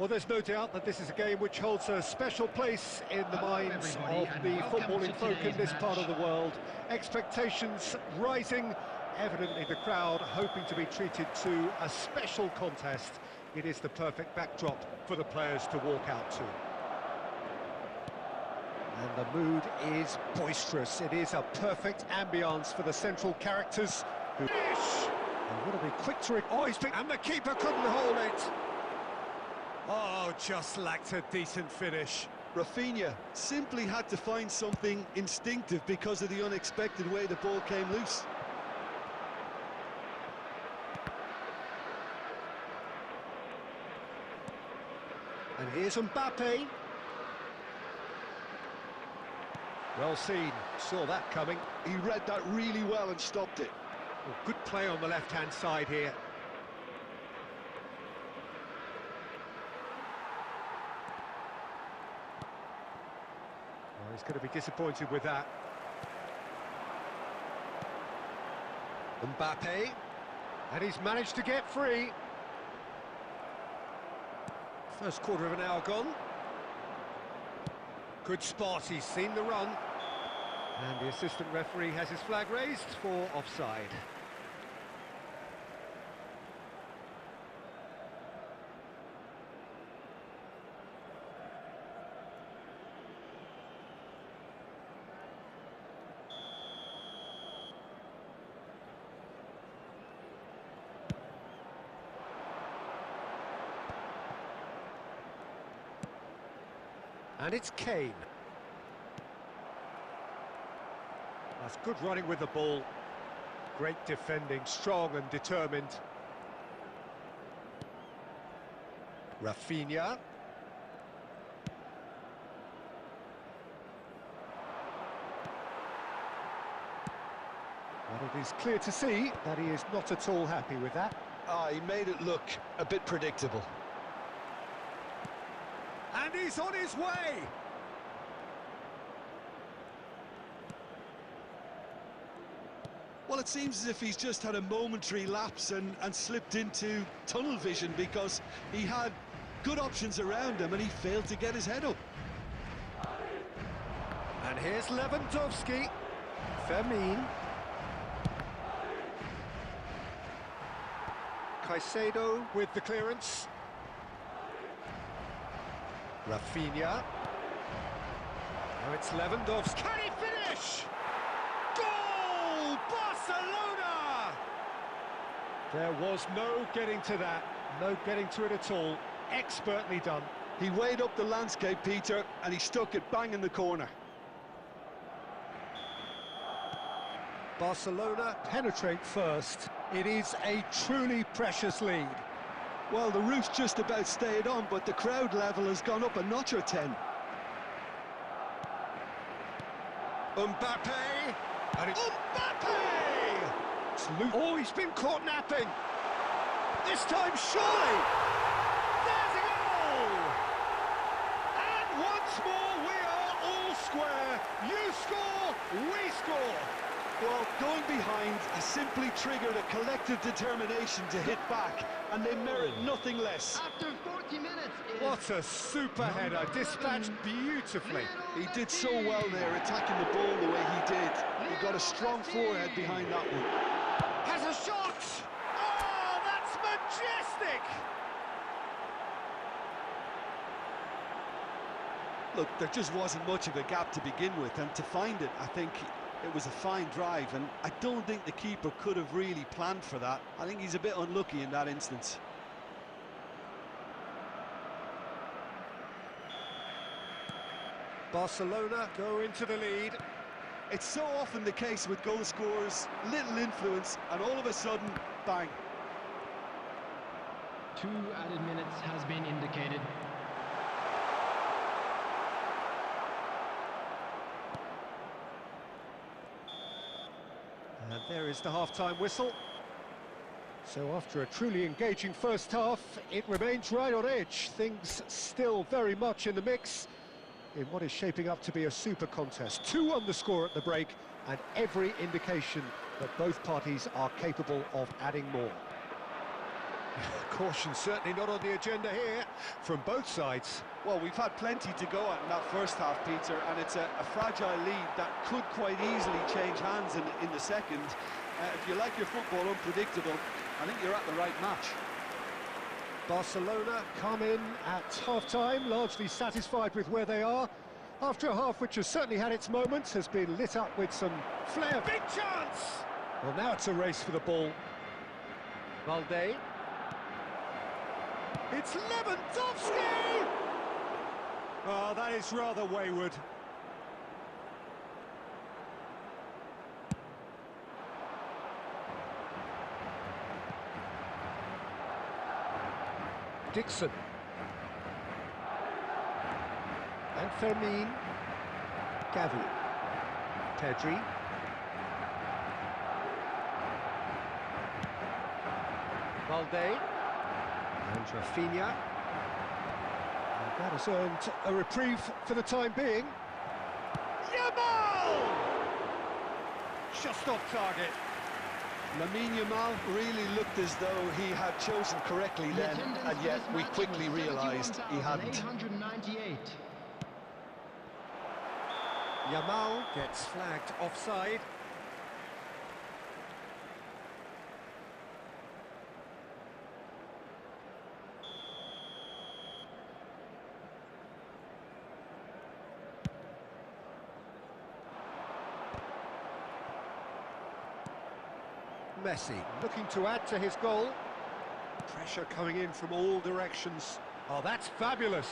Well, there's no doubt that this is a game which holds a special place in the minds of the footballing folk in this part of the world. Expectations rising, evidently the crowd hoping to be treated to a special contest. It is the perfect backdrop for the players to walk out to. And the mood is boisterous. It is a perfect ambience for the central characters who... And what a be quick to... Oh, he's been... And the keeper couldn't hold it! Oh, just lacked a decent finish. Rafinha simply had to find something instinctive because of the unexpected way the ball came loose. And here's Mbappe. Well seen, saw that coming. He read that really well and stopped it. Well, good play on the left-hand side here. Well, he's going to be disappointed with that. Mbappe. And he's managed to get free. First quarter of an hour gone. Good spot, he's seen the run. And the assistant referee has his flag raised for offside. And it's Kane. That's good running with the ball. Great defending, strong and determined. Rafinha. Well, it is clear to see that he is not at all happy with that. He made it look a bit predictable. And he's on his way! Well, it seems as if he's just had a momentary lapse and slipped into tunnel vision because he had good options around him and he failed to get his head up. And here's Lewandowski. Fermin. Caicedo with the clearance. Rafinha. Now it's Lewandowski. Can he finish? Goal! Barcelona! There was no getting to that. No getting to it at all. Expertly done. He weighed up the landscape, Peter, and he stuck it bang in the corner. Barcelona penetrate first. It is a truly precious lead. Well, the roof's just about stayed on, but the crowd level has gone up a notch or 10. Mbappe! And Mbappe! Oh, he's been caught napping! This time, surely! There's a goal! And once more, we are all square. You score, we score! Well, going behind has simply triggered a collective determination to hit back, and they merit nothing less. After 40 minutes... What a super header, dispatched beautifully. He did so well there, attacking the ball the way he did. He got a strong forehead behind that one. Has a shot! Oh, that's majestic! Look, there just wasn't much of a gap to begin with, and to find it, I think it was a fine drive, and I don't think the keeper could have really planned for that. I think he's a bit unlucky in that instance. Barcelona go into the lead. It's so often the case with goal scorers, little influence, and all of a sudden, bang. 2 added minutes has been indicated. And there is the half-time whistle. So after a truly engaging first half, it remains right on edge. Things still very much in the mix in what is shaping up to be a super contest. 2-1 the score at the break, and every indication that both parties are capable of adding more. Caution certainly not on the agenda here from both sides. Well, we've had plenty to go at in that first half, Peter, and it's a fragile lead that could quite easily change hands in the second. If you like your football unpredictable, I think you're at the right match. Barcelona come in at half-time, largely satisfied with where they are. After a half which has certainly had its moments, has been lit up with some flair. Big chance! Well, now it's a race for the ball. Valde. It's Lewandowski! Oh, that is rather wayward. Dixon. And Fermin. Gavi. Pedri. Valde. And Rafinha. And that has earned a reprieve for the time being. Yamal! Just off target. Lamine Yamal really looked as though he had chosen correctly then, and yet we quickly realised he hadn't. Yamal gets flagged offside. Messi looking to add to his goal. Pressure coming in from all directions. Oh, that's fabulous.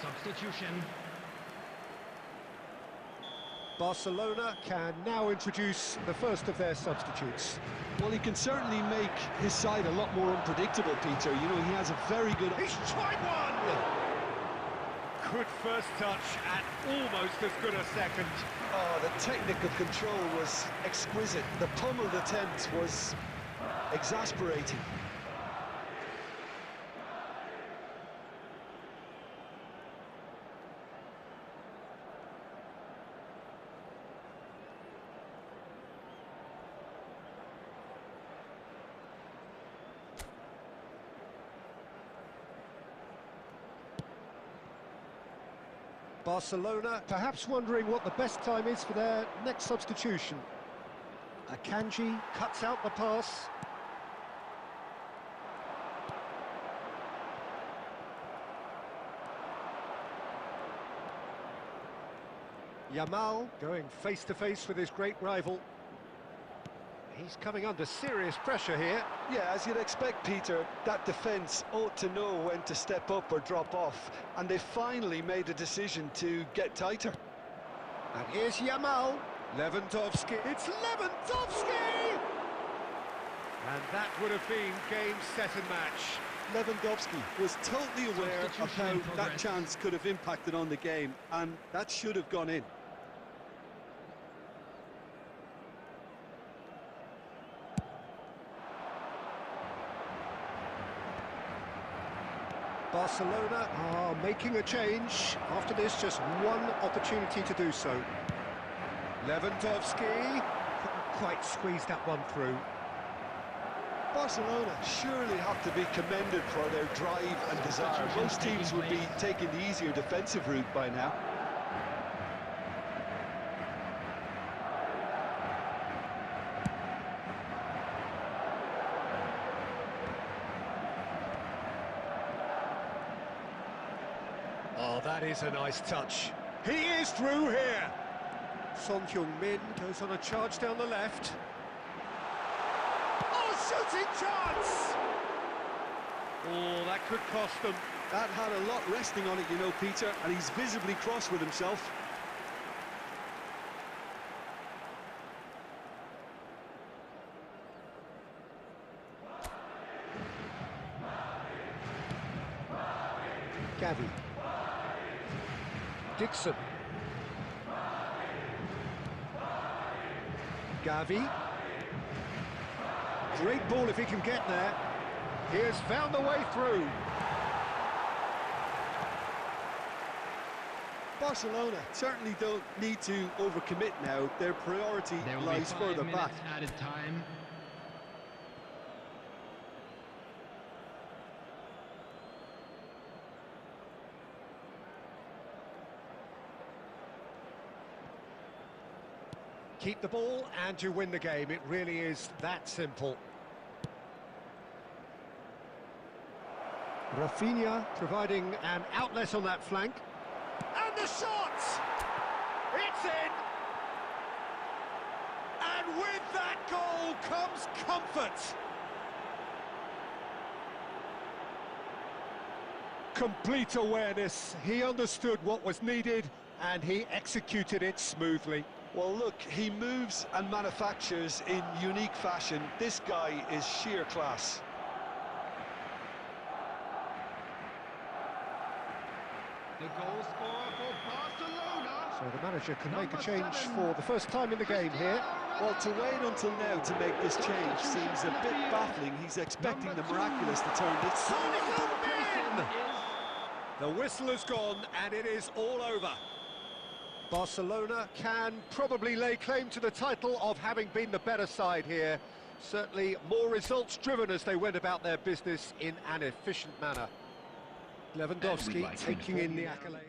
Substitution. Barcelona can now introduce the first of their substitutes. Well, he can certainly make his side a lot more unpredictable, Peter. You know, he has a very good... He's tried one! Good first touch at almost as good a second. Oh, the technical control was exquisite. The pummeled attempt was exasperating. Barcelona perhaps wondering what the best time is for their next substitution. Akanji cuts out the pass. Yamal going face-to-face with his great rival. He's coming under serious pressure here. Yeah, as you'd expect, Peter, that defence ought to know when to step up or drop off, and they finally made a decision to get tighter. And here's Yamal. Lewandowski. It's Lewandowski! And that would have been game, set and match. Lewandowski was totally aware of how that chance could have impacted on the game, and that should have gone in. Barcelona are making a change. After this, just one opportunity to do so. Lewandowski couldn't quite squeeze that one through. Barcelona surely have to be commended for their drive and desire. Most teams would be taking the easier defensive route by now. Oh, that is a nice touch. He is through here. Son Heung-min goes on a charge down the left. Oh, shooting chance! Oh, that could cost them. That had a lot resting on it, you know, Peter, and he's visibly cross with himself. Gavi. Dixon. Gavi. Great ball if he can get there. He has found the way through. Barcelona certainly don't need to overcommit now. Their priority There will lies be 5 further minutes back. added time. Keep the ball and you win the game. It really is that simple. Rafinha providing an outlet on that flank. And the shot! It's in! And with that goal comes comfort. Complete awareness. He understood what was needed and he executed it smoothly. Well, look, he moves and manufactures in unique fashion. This guy is sheer class. The goal scorer for Barcelona. So the manager can make a change for the first time in the game here. Well, to wait until now to make this change seems a bit baffling. He's expecting the miraculous to turn this. The whistle has gone and it is all over. Barcelona can probably lay claim to the title of having been the better side here. Certainly more results driven as they went about their business in an efficient manner. Lewandowski taking in the accolade.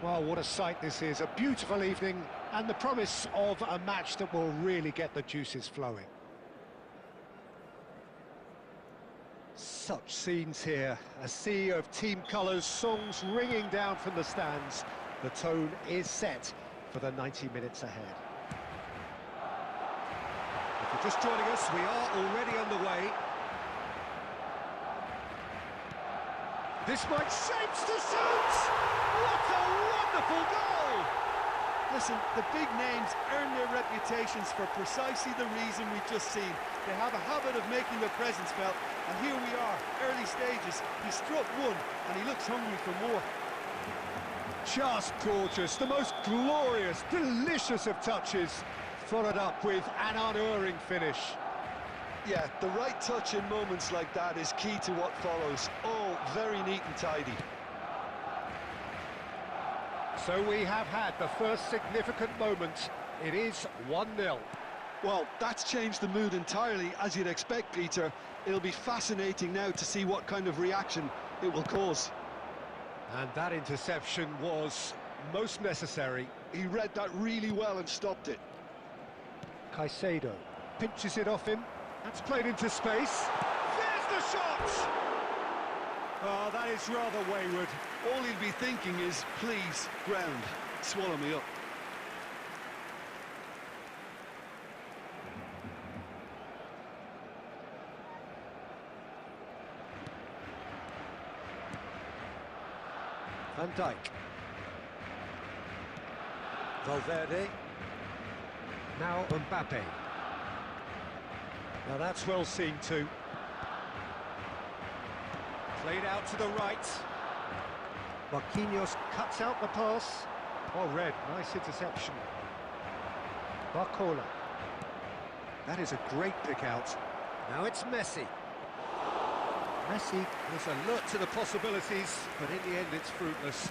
Well, what a sight this is. A beautiful evening and the promise of a match that will really get the juices flowing. Such scenes here. A sea of team colours, songs ringing down from the stands. The tone is set for the 90 minutes ahead. If you're just joining us, we are already underway. This might shapes to shoot! What a wonderful goal! Listen, the big names earn their reputations for precisely the reason we've just seen. They have a habit of making their presence felt, and here we are, early stages. He struck one, and he looks hungry for more. Just gorgeous, the most glorious, delicious of touches, followed up with an unerring finish. Yeah, the right touch in moments like that is key to what follows. All very neat and tidy. So we have had the first significant moment. It is 1-0. Well, that's changed the mood entirely, as you'd expect, Peter. It'll be fascinating now to see what kind of reaction it will cause. And that interception was most necessary. He read that really well and stopped it. Caicedo pinches it off him. That's played into space. There's the shot! Oh, that is rather wayward. All he'll be thinking is, please, ground, swallow me up. Van Dijk. Valverde. Now Mbappe. Now that's well seen too. Played out to the right. Marquinhos cuts out the pass. Oh, Red, nice interception. Barcola. That is a great pick out. Now it's Messi. Messi is alert to the possibilities, but in the end it's fruitless.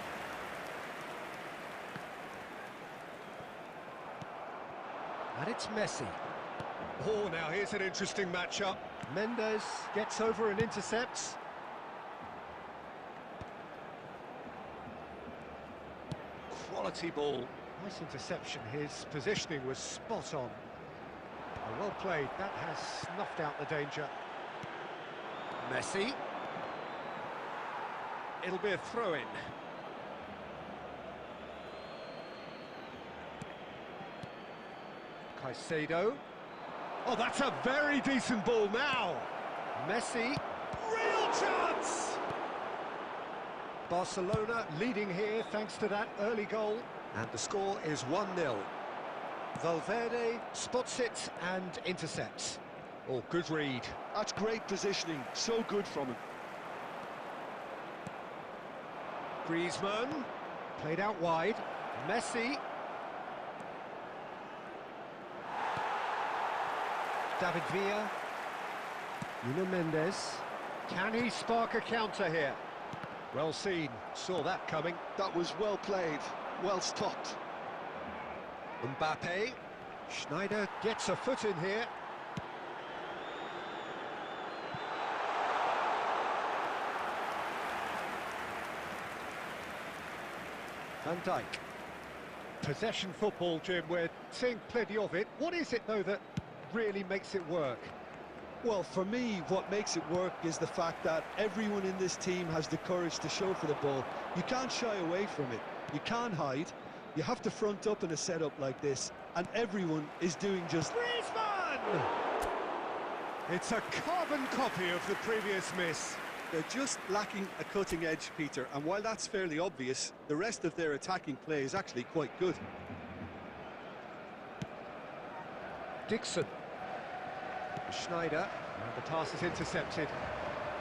And it's Messi. Oh, now here's an interesting matchup. Mendes gets over and intercepts. Quality ball. Nice interception. His positioning was spot on. Oh, well played. That has snuffed out the danger. Messi. It'll be a throw-in. Caicedo. Oh, that's a very decent ball now. Messi. Real chance! Barcelona leading here thanks to that early goal. And the score is 1-0. Valverde spots it and intercepts. Oh, good read. That's great positioning, so good from him. Griezmann, played out wide. Messi. David Villa. Nuno Mendes. Can he spark a counter here? Well seen, saw that coming. That was well played, well stopped. Mbappe. Schneider gets a foot in here. Van Dijk. Possession football, Jim, we're seeing plenty of it. What is it, though, that really makes it work? Well, for me, what makes it work is the fact that everyone in this team has the courage to show for the ball. You can't shy away from it. You can't hide. You have to front up in a setup like this, and everyone is doing just... Griezmann! It's a carbon copy of the previous miss. They're just lacking a cutting edge, Peter, and while that's fairly obvious, the rest of their attacking play is actually quite good. Dixon. Schneider. And the pass is intercepted.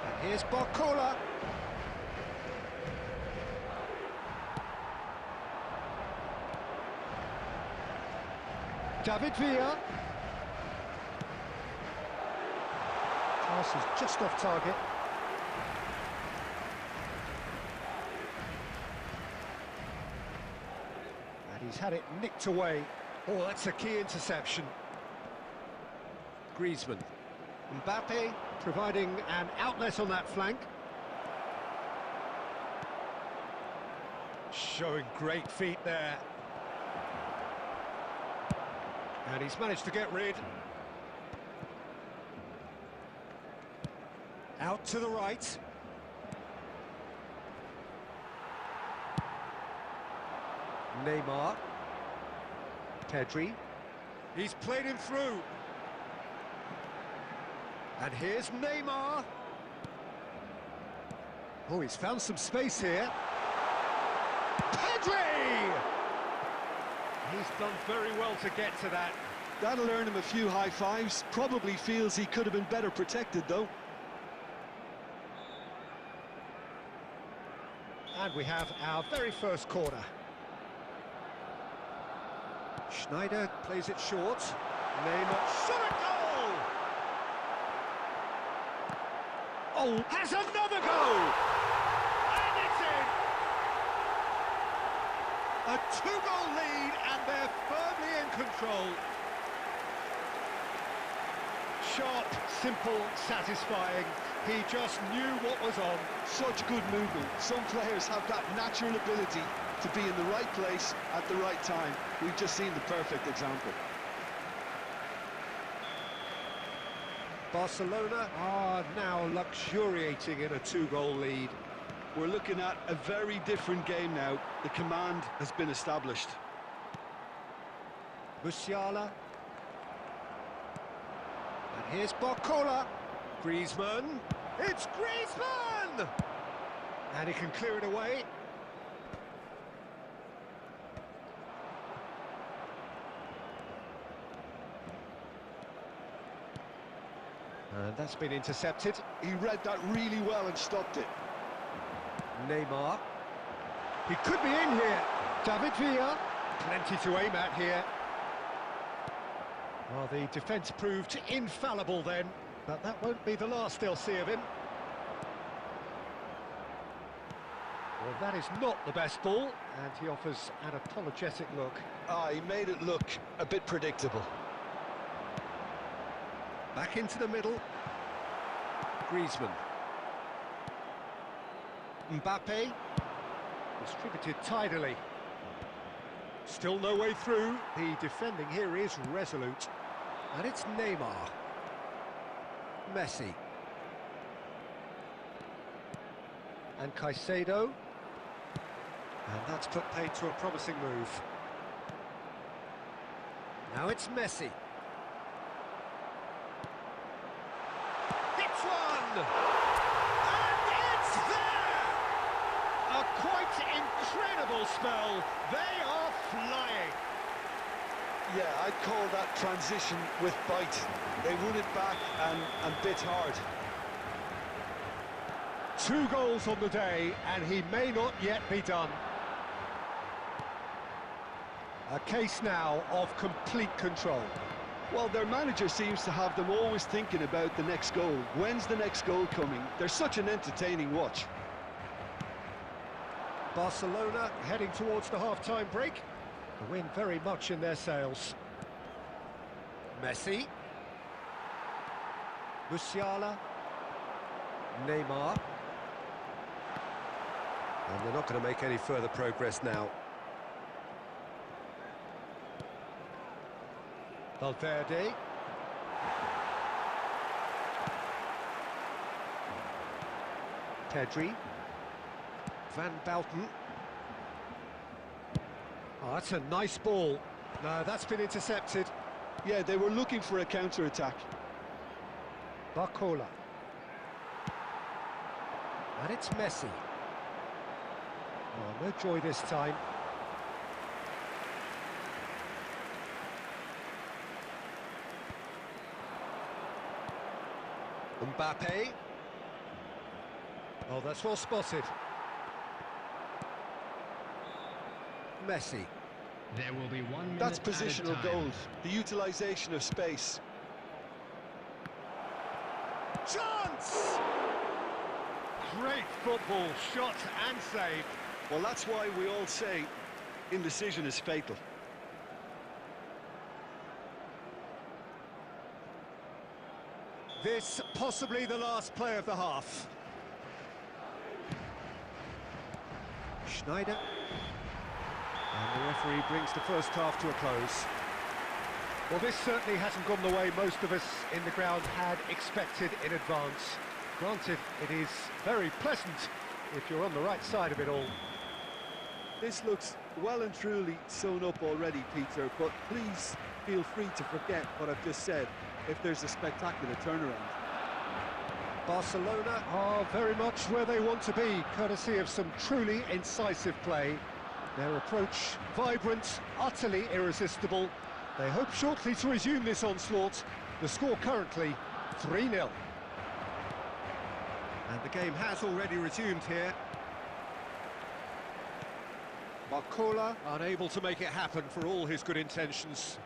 And here's Barcola. David Villa. Pass is just off target. And he's had it nicked away. Oh, that's a key interception. Griezmann. Mbappe providing an outlet on that flank. Showing great feet there. And he's managed to get rid. Out to the right. Neymar. Pedri. He's played him through. And here's Neymar. Oh, he's found some space here. Pedri! He's done very well to get to that. That'll earn him a few high fives. Probably feels he could have been better protected, though. And we have our very first corner. Schneider plays it short. Neymar shot a goal! Oh, has another goal! And it's in! A two-goal lead, and they're firmly in control. Sharp, simple, satisfying. He just knew what was on. Such good movement. Some players have that natural ability to be in the right place at the right time. We've just seen the perfect example. Barcelona are now luxuriating in a two-goal lead. We're looking at a very different game now. The command has been established. Musiala. And here's Barcola. Griezmann. It's Griezmann! And he can clear it away. And that's been intercepted. He read that really well and stopped it. Neymar. He could be in here. David Villa. Plenty to aim at here. Well, the defence proved infallible then, but that won't be the last they'll see of him. Well, that is not the best ball, and he offers an apologetic look. He made it look a bit predictable. Back into the middle. Griezmann. Mbappe. Distributed tidily. Still no way through. The defending here is resolute. And it's Neymar. Messi. And Caicedo. And that's put paid to a promising move. Now it's Messi. Hits one! And it's there! A quite incredible spell. They are flying. Yeah, I'd call that transition with bite. They won it back and bit hard. 2 goals on the day, and he may not yet be done. A case now of complete control. Well, their manager seems to have them always thinking about the next goal. When's the next goal coming? They're such an entertaining watch. Barcelona heading towards the half-time break. The win very much in their sails. Messi. Musiala. Neymar. And they're not going to make any further progress now. Valverde. Pedri. Van Bouten. Oh, that's a nice ball. No, that's been intercepted. Yeah, they were looking for a counter-attack. Barcola. And it's Messi. Oh, no joy this time. Mbappe. Oh, that's well spotted. Messi. There will be 1 minute. That's positional goals, the utilisation of space. Chance! Great football, shot and save. Well, that's why we all say indecision is fatal. This possibly the last play of the half. Schneider. And the referee brings the first half to a close. Well, this certainly hasn't gone the way most of us in the ground had expected in advance. Granted, it is very pleasant if you're on the right side of it all. This looks well and truly sewn up already, Peter, but please feel free to forget what I've just said if there's a spectacular turnaround. Barcelona are very much where they want to be, courtesy of some truly incisive play. Their approach vibrant, utterly irresistible. They hope shortly to resume this onslaught. The score currently 3-0. And the game has already resumed here. Barcola unable to make it happen for all his good intentions.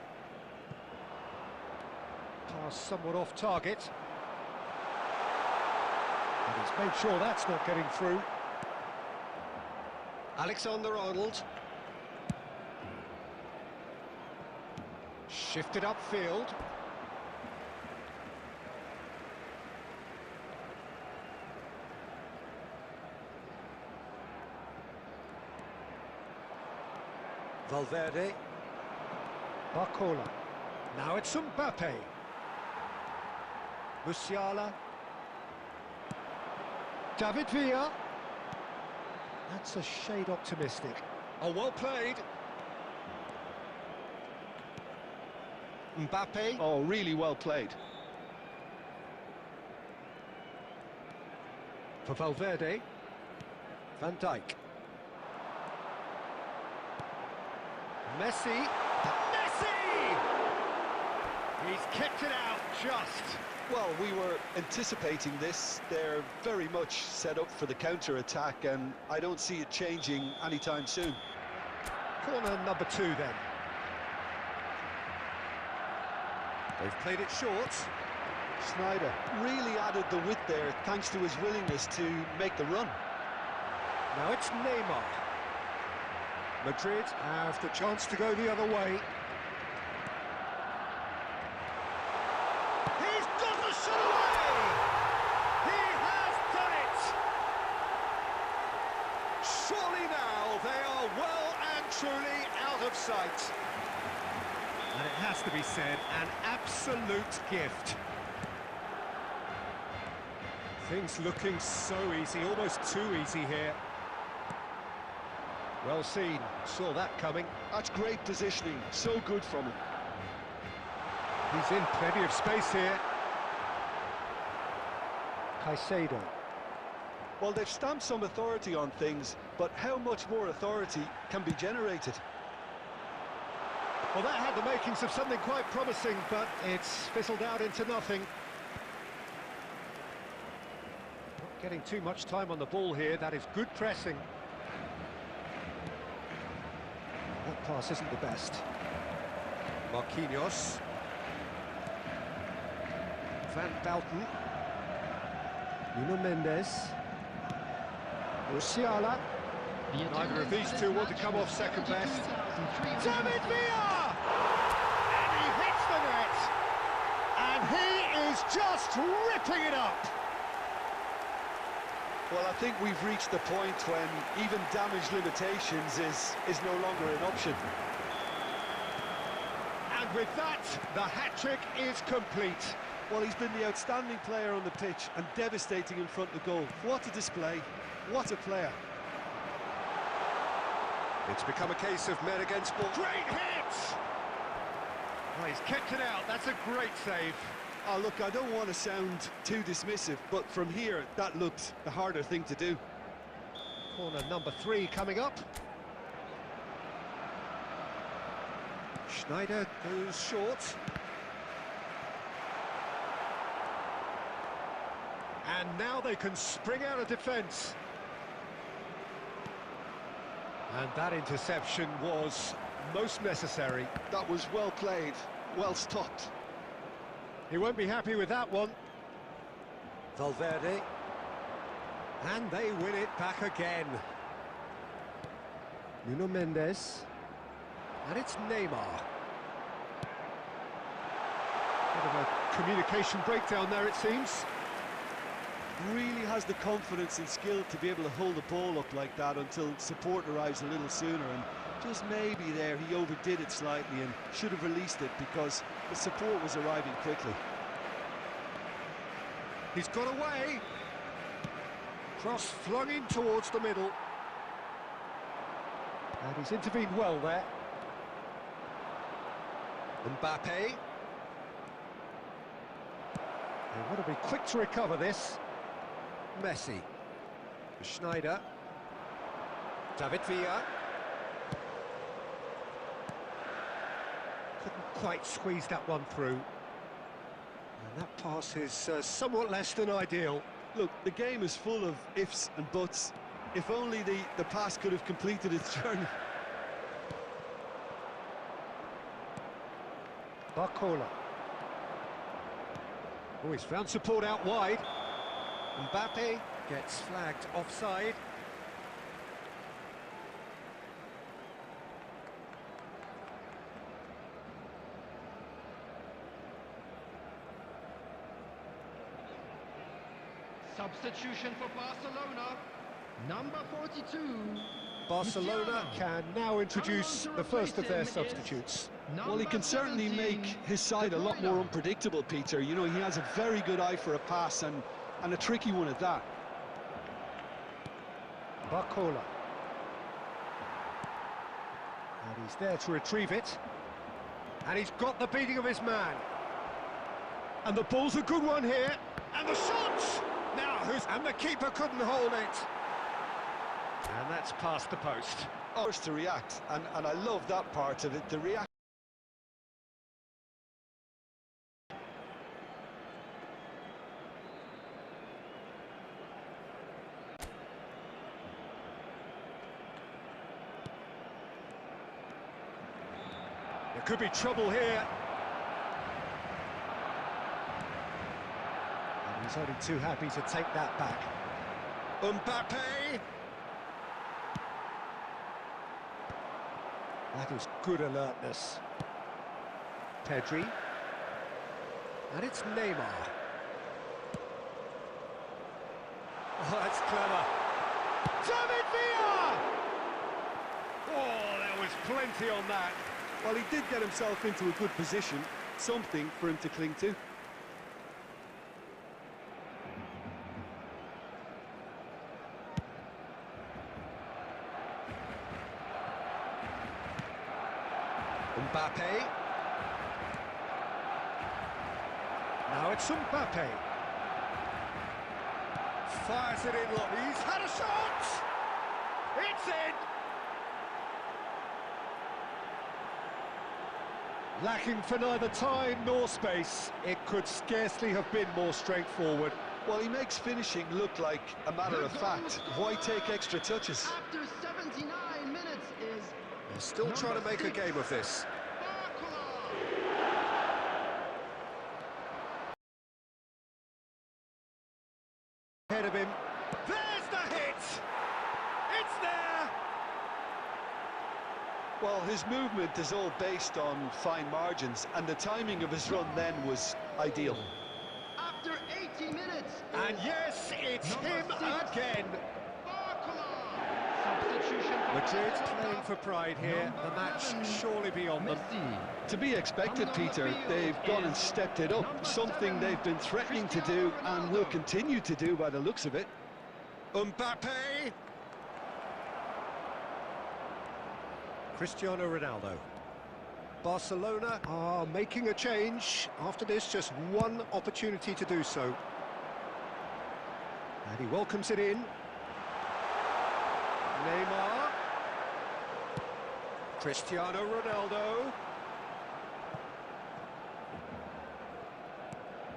Pass somewhat off target. And he's made sure that's not getting through. Alexander-Arnold. Shifted upfield. Valverde. Barcola. Now it's Mbappe. Musiala. David Villa. That's a shade optimistic. Oh, well played. Mbappe. Oh, really well played. For Valverde. Van Dijk. Messi. Messi! He's kicked it out just. Well, we were anticipating this. They're very much set up for the counter-attack, and I don't see it changing anytime soon. Corner number 2 then. They've played it short. Sneijder really added the width there thanks to his willingness to make the run. Now it's Neymar. Madrid have the chance to go the other way. He's got the shot away! He has done it! Surely now they are well and truly out of sight. And it has to be said, an absolute gift. Things looking so easy, almost too easy here. Well seen, saw that coming. That's great positioning, so good from him. He's in plenty of space here. Caicedo. Well, they've stamped some authority on things, but how much more authority can be generated? Well, that had the makings of something quite promising, but it's fizzled out into nothing. Not getting too much time on the ball here, that is good pressing. That pass isn't the best. Marquinhos. Van Bauten. Nuno Mendes. Musiala. Neither of these two want to come off second best. David Villa! And he hits the net! And he is just ripping it up! Well, I think we've reached the point when even damage limitations is no longer an option. And with that, the hat-trick is complete. Well, he's been the outstanding player on the pitch and devastating in front of goal. What a display, what a player. It's become a case of men against ball. Great hit! Well, he's kept it out, that's a great save. Oh, look, I don't want to sound too dismissive, but from here, that looked the harder thing to do. Corner number 3 coming up. Sneijder goes short. And now they can spring out of defence. And that interception was most necessary. That was well played, well stopped. He won't be happy with that one. Valverde. And they win it back again. Nuno Mendes. And it's Neymar. Bit of a communication breakdown there, it seems. Really has the confidence and skill to be able to hold the ball up like that until support arrives a little sooner, and just maybe there he overdid it slightly and should have released it because the support was arriving quickly. He's got away. Cross flung in towards the middle. And he's intervened well there. Mbappe. They want to be quick to recover this. Messi. Schneider. David Villa. Couldn't quite squeeze that one through. And that pass is somewhat less than ideal. Look, the game is full of ifs and buts. If only the pass could have completed its journey. Barcola. Oh, he's found support out wide. Mbappe gets flagged offside. Substitution for Barcelona. Number 42. Barcelona can now introduce the first of their substitutes. Well, he can certainly make his side a lot more unpredictable, Peter. You know, he has a very good eye for a pass and a tricky one at that. Barcola. And he's there to retrieve it. And he's got the beating of his man. And the ball's a good one here. And the shot! Now, and the keeper couldn't hold it. And that's past the post. First to react, and I love that part of it, the react. There could be trouble here. And he's only too happy to take that back. Mbappe! That is good alertness. Pedri. And it's Neymar. Oh, that's clever. David Villa! Oh, there was plenty on that. Well, he did get himself into a good position, something for him to cling to. Mbappe. Now it's Mbappe. Fires it in, look, he's had a shot! It's in! Lacking for neither time nor space, it could scarcely have been more straightforward. Well, he makes finishing look like a matter of fact. Why take extra touches? After 79 minutes is... They're still trying to make a game of this. Ahead of him. There's the hit! It's there! Well, his movement is all based on fine margins, and the timing of his run then was ideal. After 80 minutes... And yes, it's him again! Madrid playing for pride here, the match surely beyond them. To be expected, Peter. They've gone and stepped it up, something they've been threatening to do and will continue to do by the looks of it. Mbappe! Cristiano Ronaldo. Barcelona are making a change. After this, just one opportunity to do so. And he welcomes it in. Neymar. Cristiano Ronaldo.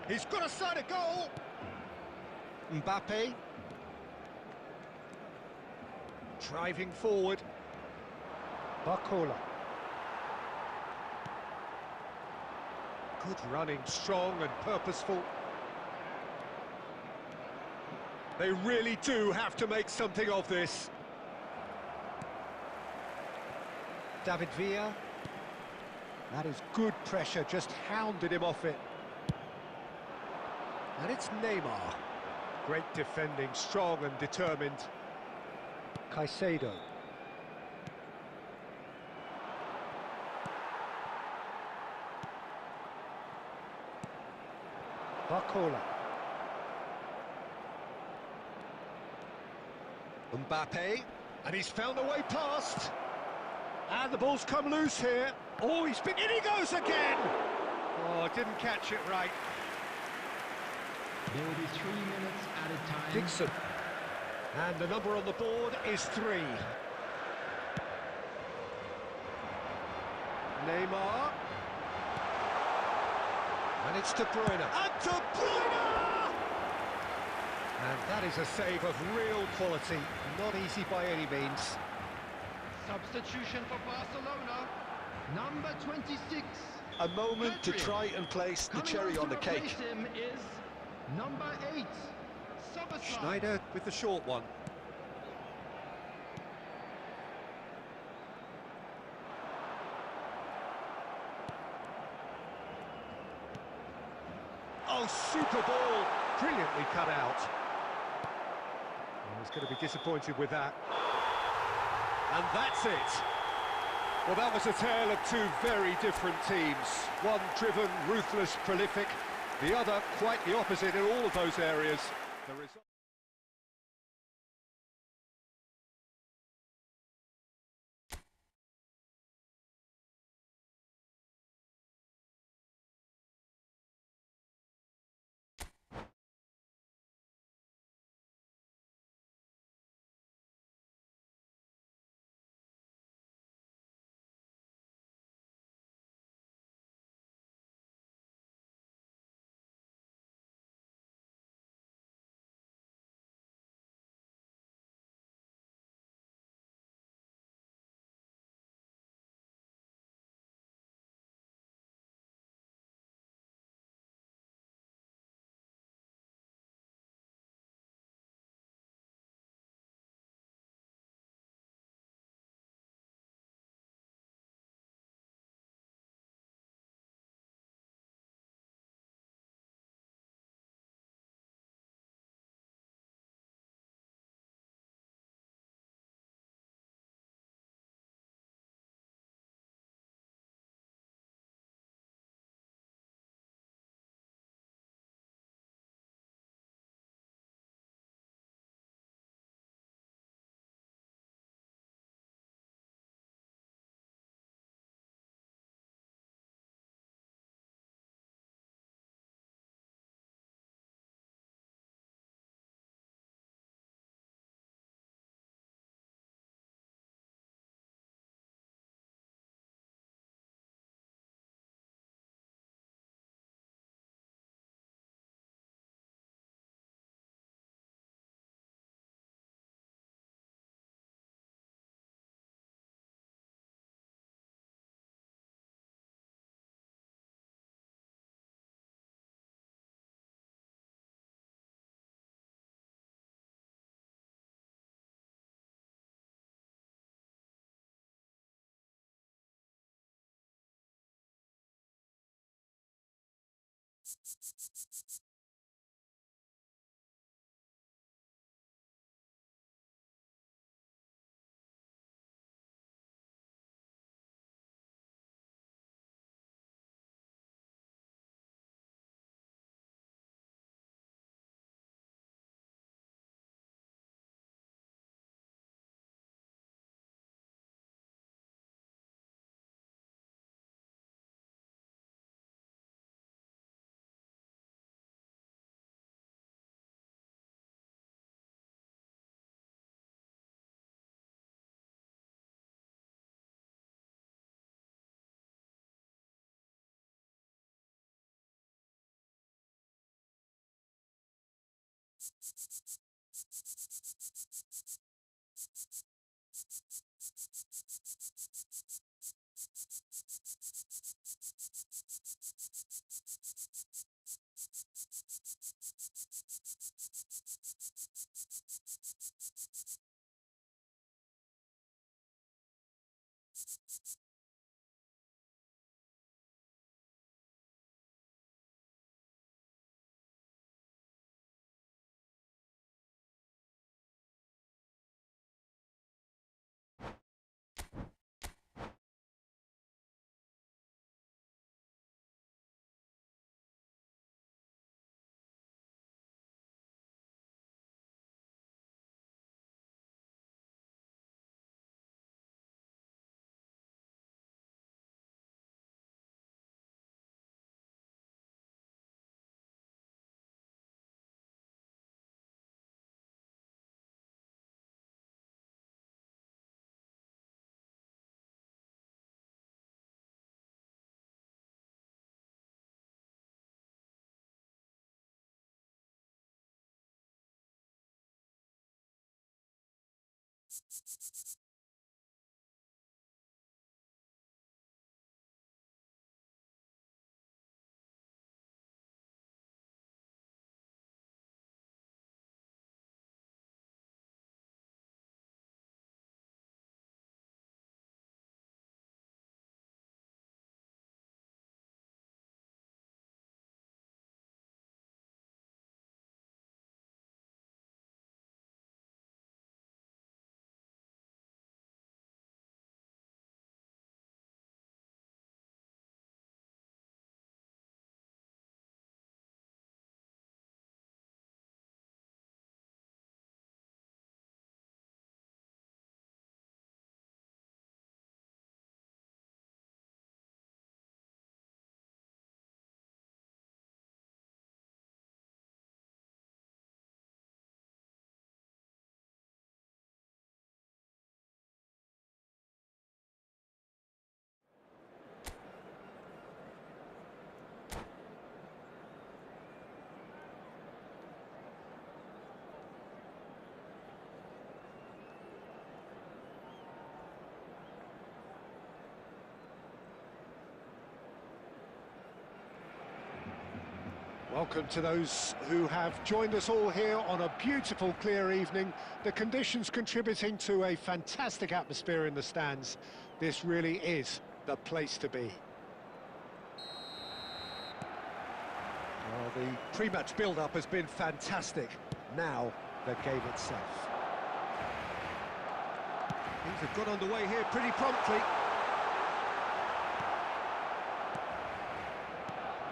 He's got a side of goal. Mbappe. Driving forward. Barcola. Good running, strong and purposeful. They really do have to make something of this. David Villa. That is good pressure, just hounded him off it. And it's Neymar. Great defending, strong and determined. Caicedo. Barcola. Mbappe. And he's found a way past. And the ball's come loose here. Oh, in he goes again! Oh, didn't catch it right. There will be 3 minutes at a time. Dixon. And the number on the board is 3. Neymar. And it's De Bruyne. And De Bruyne! And that is a save of real quality. Not easy by any means. Substitution for Barcelona. Number 26. A moment to try and place the cherry on the cake. Him is number 8. Schneider with the short one. Oh, super ball! Brilliantly cut out. He's going to be disappointed with that. And that's it. Well, that was a tale of two very different teams. One driven, ruthless, prolific. The other quite the opposite in all of those areas. The result Welcome to those who have joined us all here on a beautiful, clear evening. The conditions contributing to a fantastic atmosphere in the stands. This really is the place to be. Well, the pre-match build-up has been fantastic. Now, the game itself. Things have got underway here pretty promptly.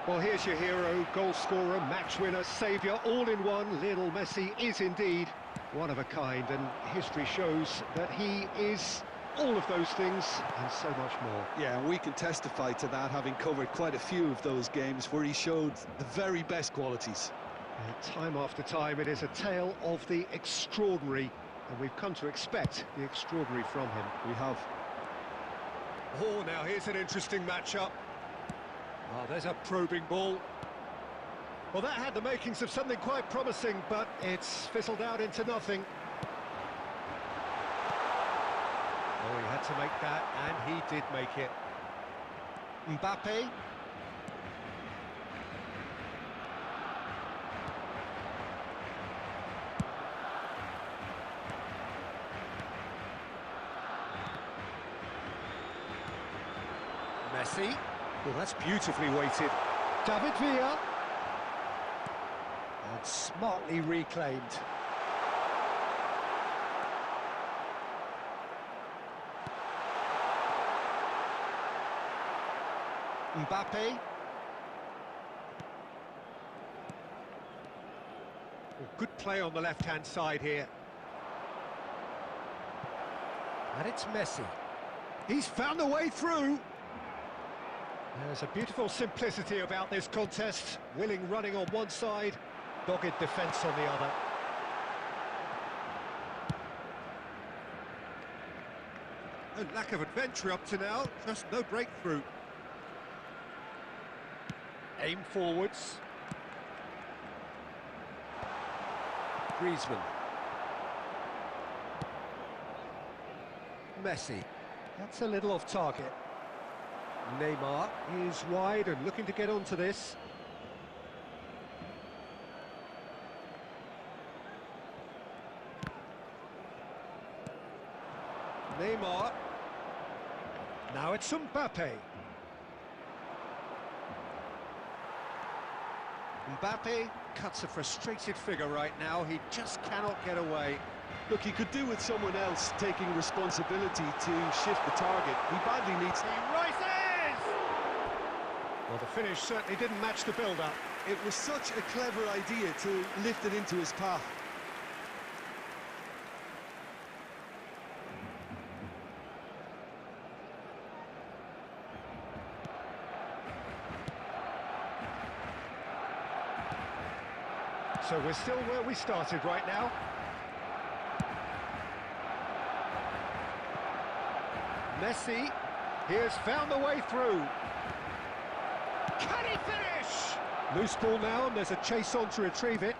Well, here's your hero, goal scorer, match winner, saviour, all in one. Lionel Messi is indeed one of a kind, and history shows that he is all of those things and so much more. Yeah, and we can testify to that, having covered quite a few of those games where he showed the very best qualities. Time after time, it is a tale of the extraordinary, and we've come to expect the extraordinary from him. We have. Oh, now here's an interesting matchup. Oh, there's a probing ball. Well, that had the makings of something quite promising, but it's fizzled out into nothing. Oh, he had to make that, and he did make it. Mbappe. Messi. Well, that's beautifully weighted. David Villa. And smartly reclaimed. Mbappe. Well, good play on the left-hand side here. And it's Messi. He's found a way through. There's a beautiful simplicity about this contest. Willing running on one side, dogged defence on the other. A lack of adventure up to now, just no breakthrough. Aim forwards. Griezmann. Messi. That's a little off target. Neymar is wide and looking to get onto this. Neymar. Now it's Mbappe. Mbappe cuts a frustrated figure right now. He just cannot get away. Look, he could do with someone else taking responsibility to shift the target. He badly needs... He rises! Well, the finish certainly didn't match the build-up. It was such a clever idea to lift it into his path. So we're still where we started right now. Messi, he has found the way through. Can he finish? Loose ball now, and there's a chase on to retrieve it.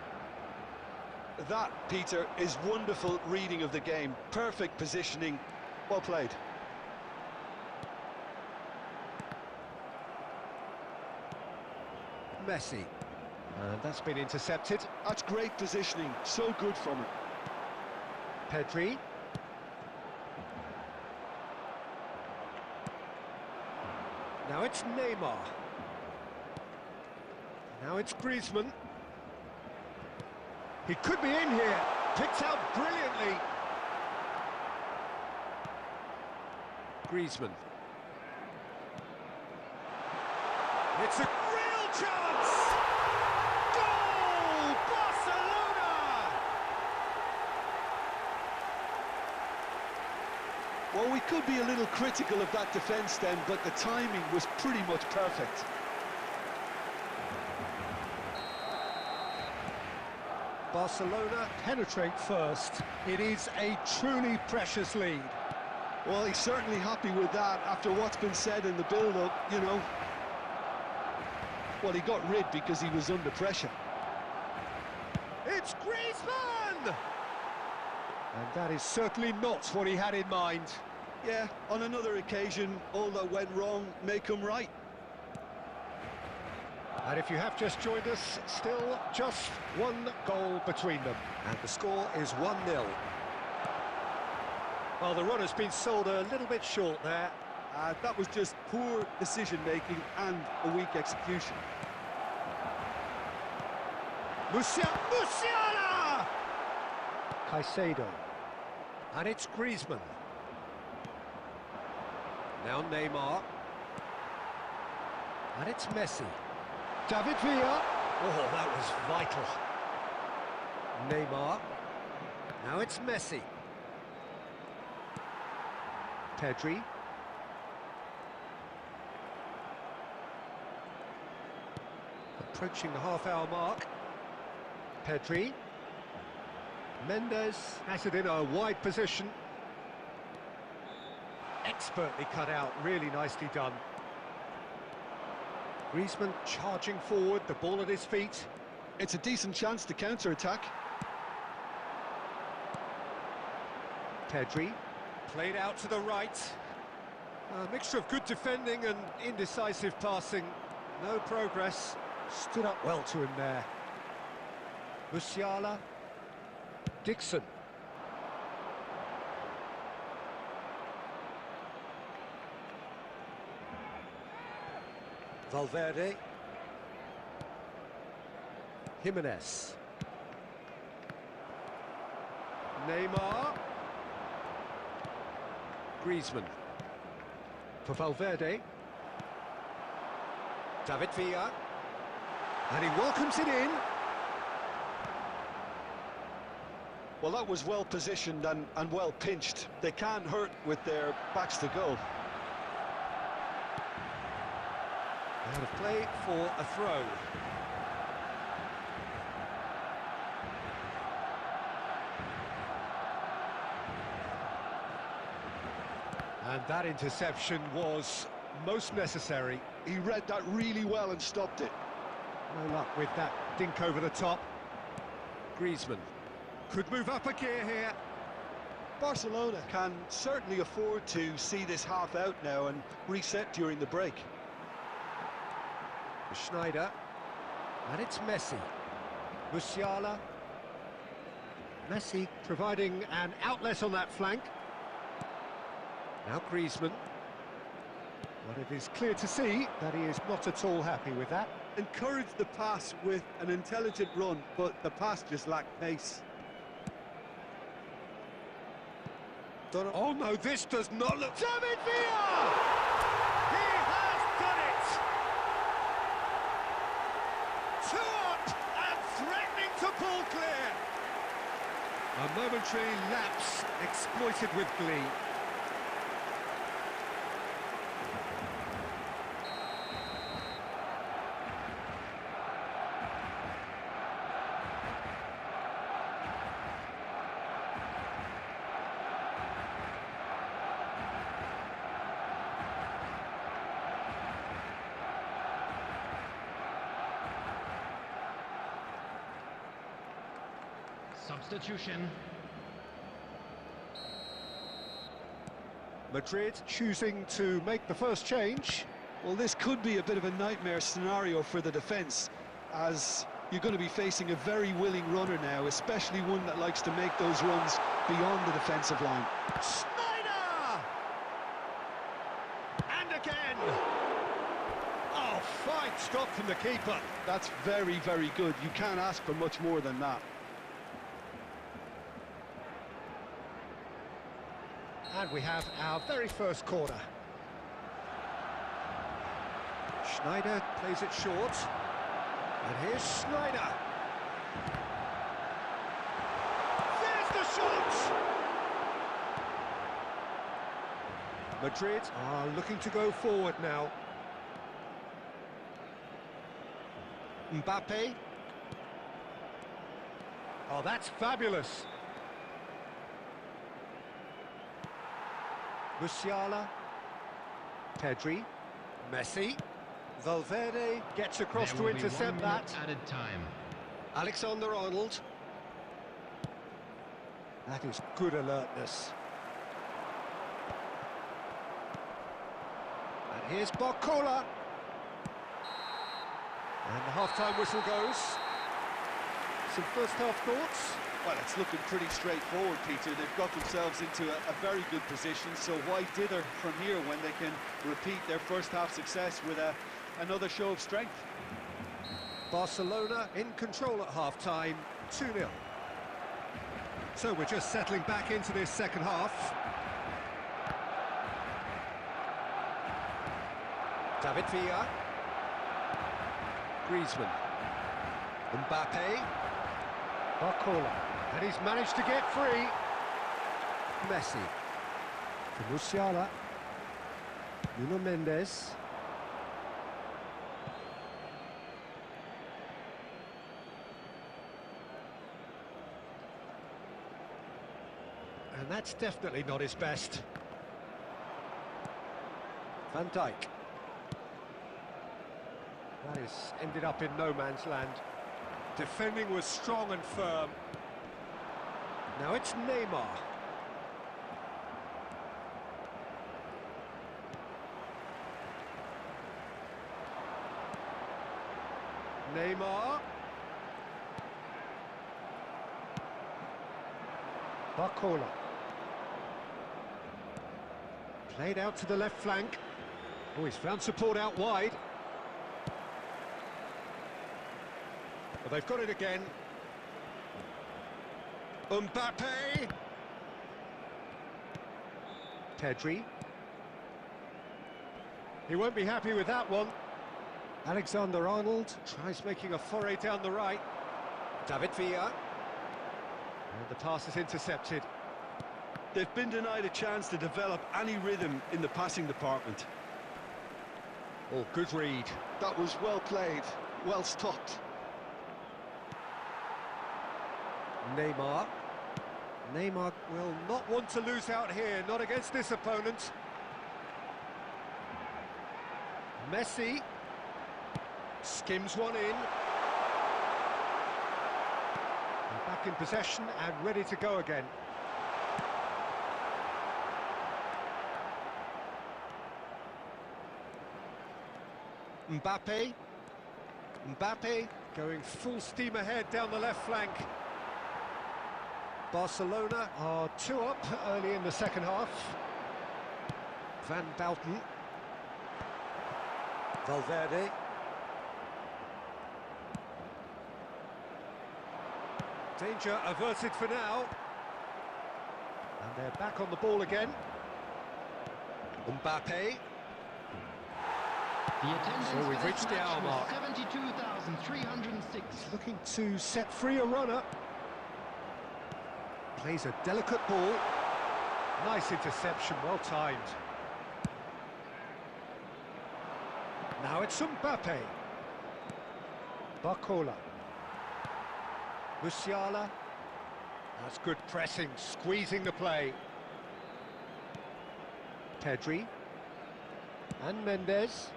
That, Peter, is wonderful reading of the game. Perfect positioning. Well played. Messi. And that's been intercepted. That's great positioning. So good from him. Pedri. Now it's Neymar. Now it's Griezmann. He could be in here. Picked out brilliantly. Griezmann. It's a real chance! Goal! Barcelona! Well, we could be a little critical of that defence then, but the timing was pretty much perfect. Barcelona penetrate first. It is a truly precious lead. Well, he's certainly happy with that after what's been said in the build-up, you know. Well, he got rid because he was under pressure. It's Griezmann! And that is certainly not what he had in mind. Yeah, on another occasion, all that went wrong may come right. And if you have just joined us, still just one goal between them. And the score is 1-0. Well, the run has been sold a little bit short there. That was just poor decision-making and a weak execution. Musiala! Caicedo. And it's Griezmann. Now Neymar. And it's Messi. David Villa. Oh, that was vital. Neymar. Now it's Messi. Pedri. Approaching the half-hour mark. Pedri. Mendes has it in a wide position. Expertly cut out, really nicely done. Griezmann charging forward, the ball at his feet. It's a decent chance to counter-attack. Pedri, played out to the right. A mixture of good defending and indecisive passing. No progress. Stood up well to him there. Musiala. Dixon. Valverde. Jimenez. Neymar. Griezmann. For Valverde. David Villa. And he welcomes it in. Well, that was well positioned and well pinched. They can't hurt with their backs to goal. Out of play for a throw. And that interception was most necessary. He read that really well and stopped it. No luck with that dink over the top. Griezmann could move up a gear here. Barcelona can certainly afford to see this half out now and reset during the break. Schneider. And it's Messi. Musiala. Messi providing an outlet on that flank. Now Griezmann. But it is clear to see that he is not at all happy with that. Encouraged the pass with an intelligent run, but the pass just lacked pace. Oh no, this does not look... David Villa! He has done it! 2 up and threatening to pull clear. A momentary lapse exploited with glee. Substitution. Madrid choosing to make the first change. Well, this could be a bit of a nightmare scenario for the defence, as you're going to be facing a very willing runner now, especially one that likes to make those runs beyond the defensive line. Snyder! And again! Oh, fine stop from the keeper. That's very, very good. You can't ask for much more than that. And we have our very first corner. Schneider plays it short. And here's Schneider. There's the shot! Madrid are looking to go forward now. Mbappe. Oh, that's fabulous. Musiala. Pedri. Messi. Valverde gets across to intercept that. Added time. Alexander-Arnold. That is good alertness. And here's Barcola. And the half-time whistle goes. Some first-half thoughts? Well, it's looking pretty straightforward, Peter. They've got themselves into a very good position, so why dither from here when they can repeat their first-half success with another show of strength? Barcelona in control at half-time, 2-0. So we're just settling back into this second half. David Villa. Griezmann. Mbappe. Barcola. And he's managed to get free. Messi. To Musiala. Nuno Mendes. And that's definitely not his best. Van Dijk. That has ended up in no man's land. Defending was strong and firm. Now it's Neymar. Neymar. Barcola. Played out to the left flank. Oh, he's found support out wide. Well, they've got it again. Mbappe. Pedri. He won't be happy with that one. Alexander-Arnold tries making a foray down the right. David Villa. And the pass is intercepted. They've been denied a chance to develop any rhythm in the passing department. Oh, good read. That was well played, well stopped. Neymar. Neymar will not want to lose out here, not against this opponent. Messi skims one in. And back in possession and ready to go again. Mbappe. Mbappe going full steam ahead down the left flank. Barcelona are 2 up early in the second half. Van Bouten. Valverde. Danger averted for now. And they're back on the ball again. Mbappe. The attendance So we've for this reached the match hour was mark. 72,306. Looking to set free a runner. Plays a delicate ball. Nice interception, well timed. Now it's Mbappe. Barcola. Musiala. That's good pressing, squeezing the play. Pedri. And Mendes.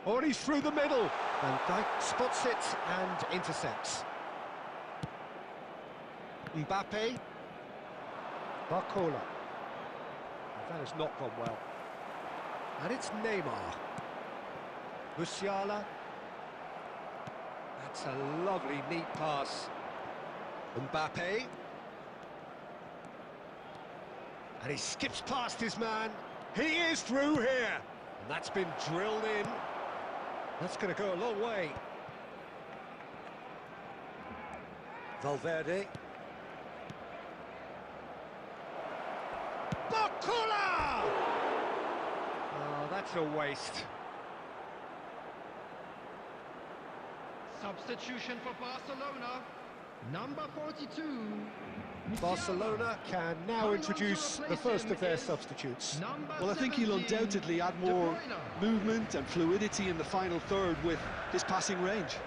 Oh, and he's through the middle. Van Dijk spots it and intercepts. Mbappe. Barcola. That has not gone well. And it's Neymar. Musiala. That's a lovely, neat pass. Mbappe. And he skips past his man. He is through here. And that's been drilled in. That's going to go a long way. Valverde. Barcola! Oh, that's a waste. Substitution for Barcelona. Number 42. Barcelona can now introduce the first of their substitutes. Well, I think he'll undoubtedly add more movement and fluidity in the final third with his passing range.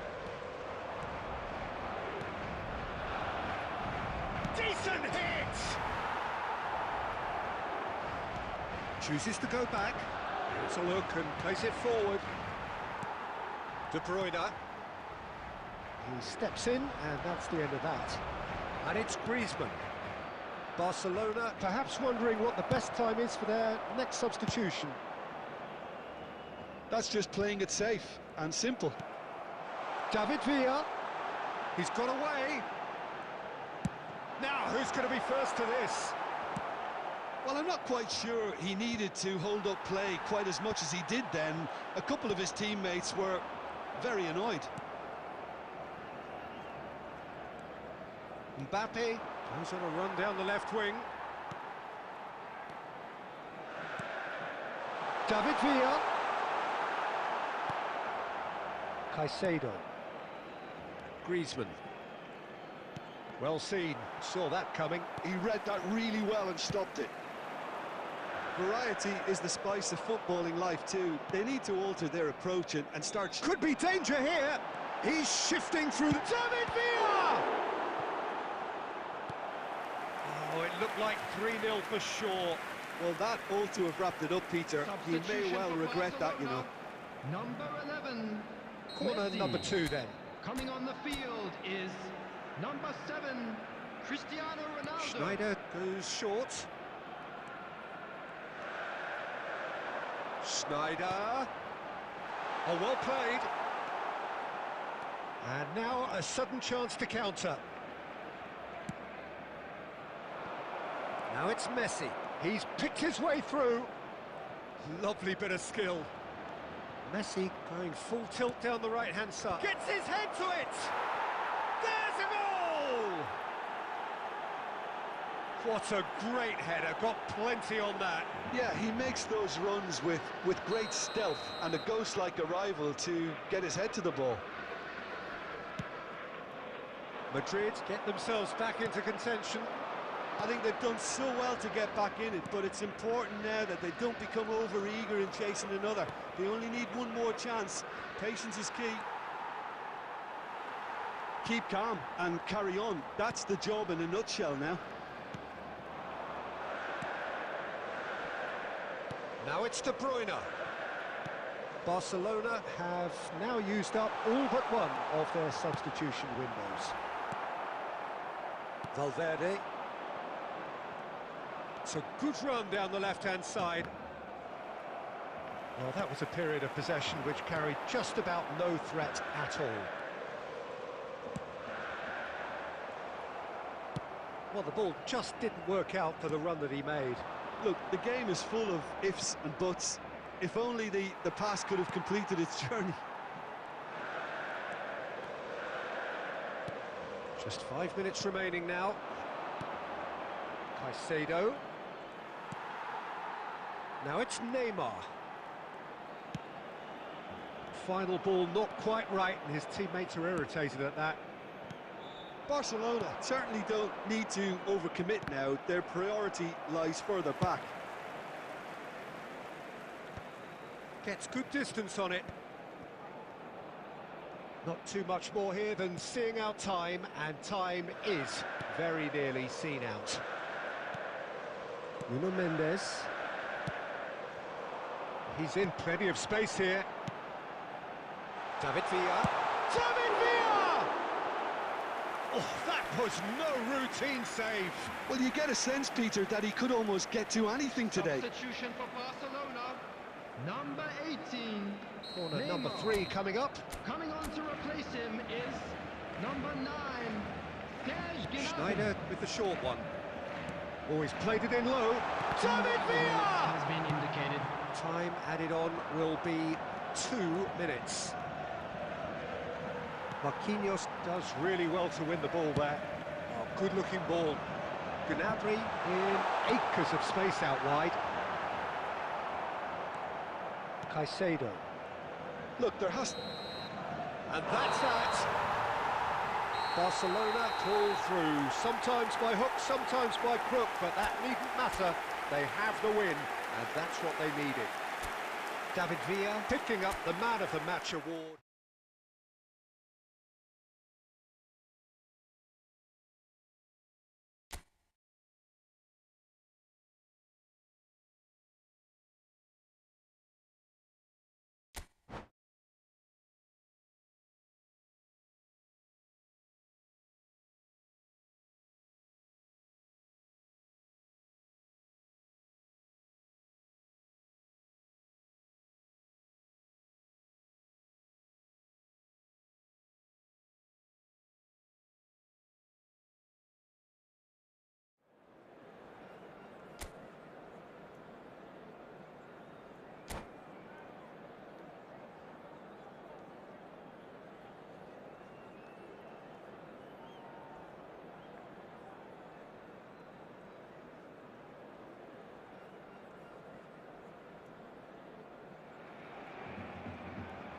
Decent hit! Chooses to go back. It's a look and plays it forward. De Bruyne. He steps in, and that's the end of that. And it's Griezmann. Barcelona perhaps wondering what the best time is for their next substitution. That's just playing it safe and simple. David Villa. He's got away. Now, who's going to be first to this? Well, I'm not quite sure he needed to hold up play quite as much as he did then. A couple of his teammates were very annoyed. Mbappe goes on a run down the left wing. David Villa. Caicedo. Griezmann. Well seen, saw that coming. He read that really well and stopped it. Variety is the spice of footballing life too. They need to alter their approach and start... Could be danger here. He's shifting through the... David Villa! Oh, it looked like 3-0 for sure. Well, that ought to have wrapped it up, Peter. He may well regret that, you know. Number 11. Corner Messi. number 2 then. Coming on the field is number 7, Cristiano Ronaldo. Schneider goes short. Schneider. Oh, well played. And now a sudden chance to counter. Now it's Messi. He's picked his way through. Lovely bit of skill. Messi going full tilt down the right-hand side. Gets his head to it! There's a goal! What a great header, got plenty on that. Yeah, he makes those runs with great stealth and a ghost-like arrival to get his head to the ball. Madrid get themselves back into contention. I think they've done so well to get back in it, but it's important now that they don't become over-eager in chasing another. They only need one more chance. Patience is key. Keep calm and carry on. That's the job in a nutshell now. Now it's De Bruyne. Barcelona have now used up all but one of their substitution windows. Valverde. It's a good run down the left-hand side. Well, that was a period of possession which carried just about no threat at all. Well, the ball just didn't work out for the run that he made. Look, the game is full of ifs and buts. If only the pass could have completed its journey. Just 5 minutes remaining now. Caicedo. Now it's Neymar. Final ball not quite right, and his teammates are irritated at that. Barcelona certainly don't need to overcommit now. Their priority lies further back. Gets good distance on it. Not too much more here than seeing out time, and time is very nearly seen out. Nuno Mendes. He's in plenty of space here. David Villa. David Villa! Oh, that was no routine save. Well, you get a sense, Peter, that he could almost get to anything today. Substitution for Barcelona. Number 18. Corner Neymar. number 3 coming up. Coming on to replace him is number 9. Schneider with the short one. Oh, he's played it in low. David Villa! Has been indicated. Time added on will be 2 minutes. Marquinhos does really well to win the ball there. Oh, good-looking ball. Gnabry in acres of space out wide. Caicedo. Look, there has... And that's that. Barcelona crawl through, sometimes by hook, sometimes by crook, but that needn't matter. They have the win, and that's what they needed. David Villa picking up the Man of the Match award.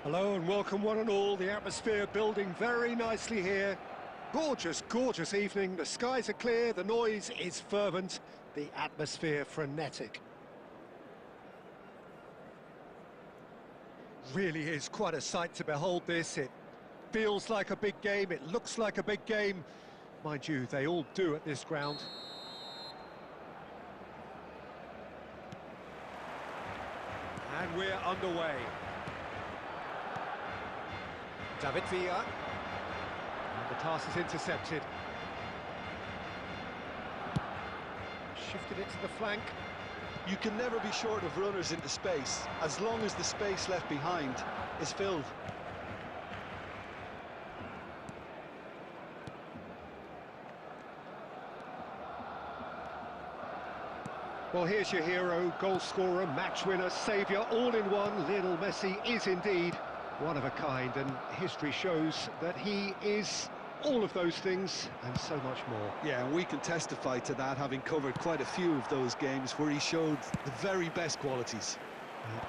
Hello and welcome one and all. The atmosphere building very nicely here. Gorgeous, gorgeous evening. The skies are clear, the noise is fervent, the atmosphere frenetic. Really is quite a sight to behold this. It feels like a big game, it looks like a big game. Mind you, they all do at this ground. And we're underway. David Villa, and the pass is intercepted. Shifted it to the flank. You can never be short of runners into space, as long as the space left behind is filled. Well, here's your hero, goal scorer, match winner, saviour, all in one. Lionel Messi is indeed one of a kind, and history shows that he is all of those things and so much more. Yeah, and we can testify to that, having covered quite a few of those games where he showed the very best qualities.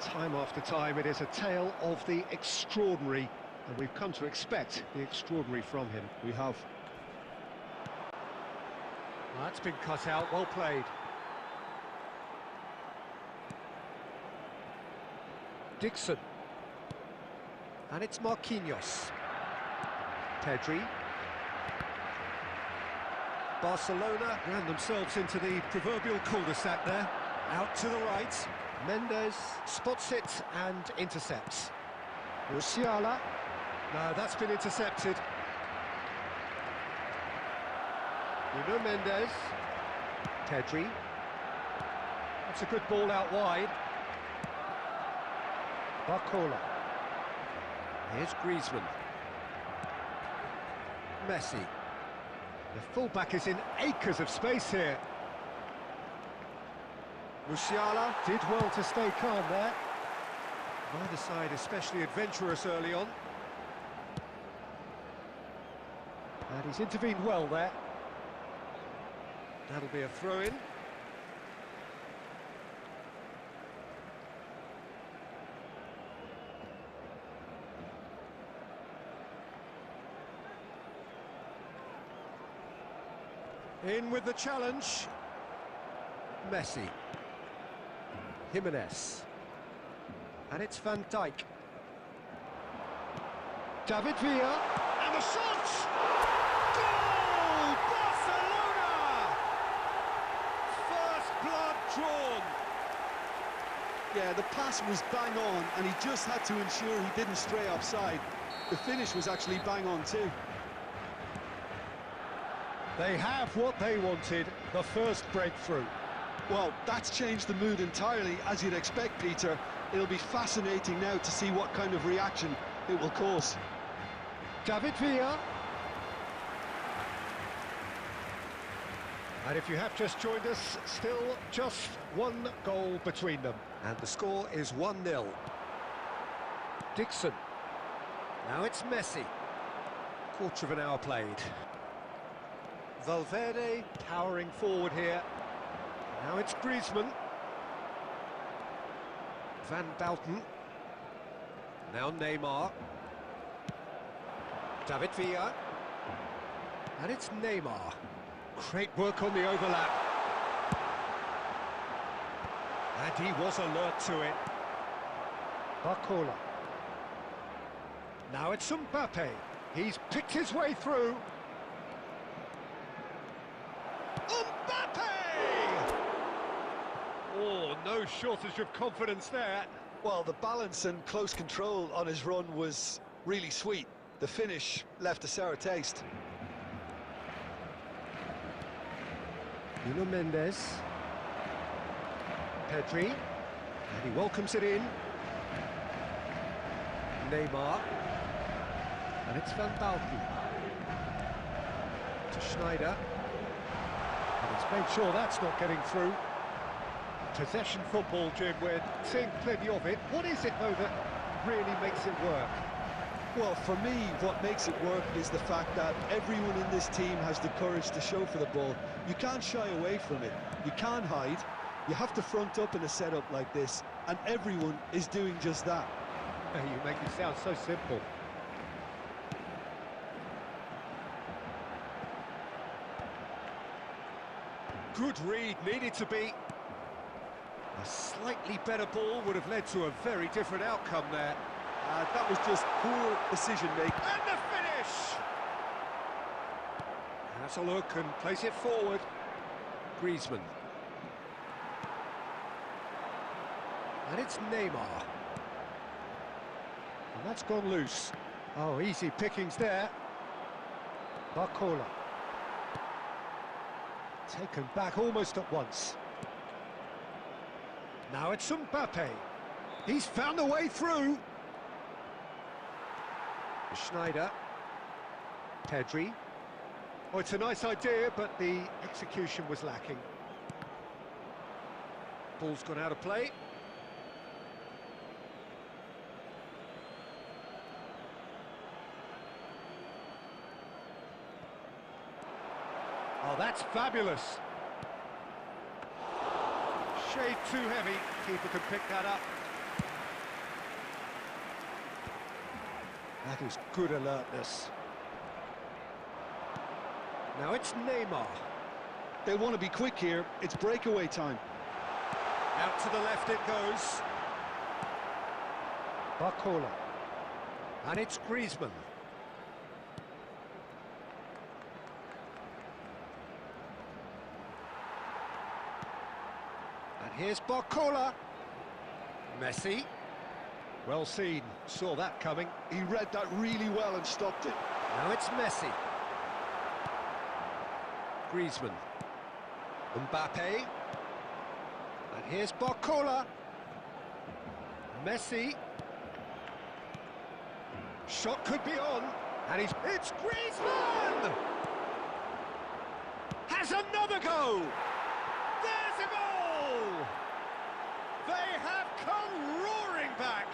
Time after time, it is a tale of the extraordinary, and we've come to expect the extraordinary from him. We have. That's been cut out, well played. Dixon. And it's Marquinhos. Pedri. Barcelona ran themselves into the proverbial cul-de-sac there. Out to the right. Mendes spots it and intercepts. Musiala. No, that's been intercepted. Nuno Mendes. Pedri. That's a good ball out wide. Barcola. Here's Griezmann. Messi. The fullback is in acres of space here. Musiala did well to stay calm there. Neither side especially adventurous early on. And he's intervened well there. That'll be a throw-in. In with the challenge. Messi. Jimenez. And it's Van Dijk. David Villa. And the shot! Goal! Barcelona! First blood drawn. Yeah, the pass was bang on, and he just had to ensure he didn't stray offside. The finish was actually bang on too. They have what they wanted, the first breakthrough. Well, that's changed the mood entirely, as you'd expect, Peter. It'll be fascinating now to see what kind of reaction it will cause. David Villa. And if you have just joined us, still just one goal between them. And the score is 1-0. Dixon. Now it's Messi. Quarter of an hour played. Valverde powering forward here. Now it's Griezmann. Van Basten. Now Neymar. David Villa. And it's Neymar. Great work on the overlap. And he was alert to it. Barcola. Now it's Mbappe. He's picked his way through. Mbappe! Oh, no shortage of confidence there. Well, the balance and close control on his run was really sweet. The finish left a sour taste. Nuno Mendes. Pedri. And he welcomes it in. Neymar. And it's Van Basten. To Schneider. And he's made sure that's not getting through. Possession football, Jim, we're seeing plenty of it. What is it, though, that really makes it work? Well, for me, what makes it work is the fact that everyone in this team has the courage to show for the ball. You can't shy away from it. You can't hide. You have to front up in a setup like this, and everyone is doing just that. You make it sound so simple. Good read, needed to be. A slightly better ball would have led to a very different outcome there. That was just poor decision-making. And the finish! Has a look and plays it forward. Griezmann. And it's Neymar. And that's gone loose. Oh, easy pickings there. Barcola. Taken back almost at once. Now it's Mbappe. He's found a way through. Schneider. Pedri. Oh, it's a nice idea, but the execution was lacking. Ball's gone out of play. Oh, that's fabulous. Shade too heavy. Keeper could pick that up. That is good alertness. Now it's Neymar. They want to be quick here. It's breakaway time. Out to the left it goes. Barcola. And it's Griezmann. And here's Barcola. Messi. Well seen, saw that coming. He read that really well and stopped it. Now it's Messi. Griezmann. Mbappe. And here's Barcola. Messi. Shot could be on. And it's Griezmann! Has another go! There's a goal! They have come roaring back!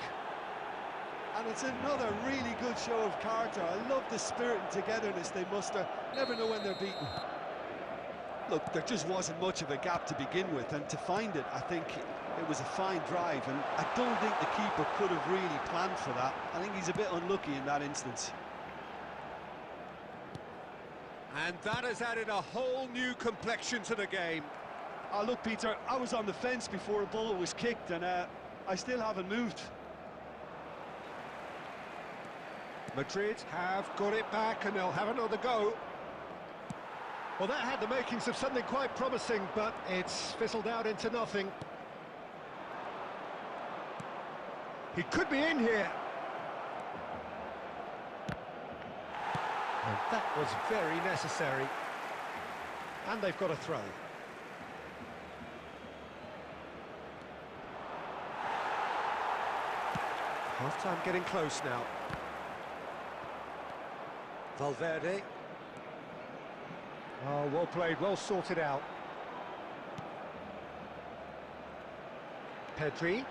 And it's another really good show of character. I love the spirit and togetherness they muster. Never know when they're beaten. Look, there just wasn't much of a gap to begin with, and to find it, I think it was a fine drive, and I don't think the keeper could have really planned for that. I think he's a bit unlucky in that instance. And that has added a whole new complexion to the game. Oh, look, Peter, I was on the fence before a ball was kicked, and I still haven't moved. Madrid have got it back, and they'll have another go. Well, that had the makings of something quite promising, but it's fizzled out into nothing. He could be in here. And that was very necessary. And they've got a throw. Half-time getting close now. Valverde. Oh, well played, well sorted out. Pedri.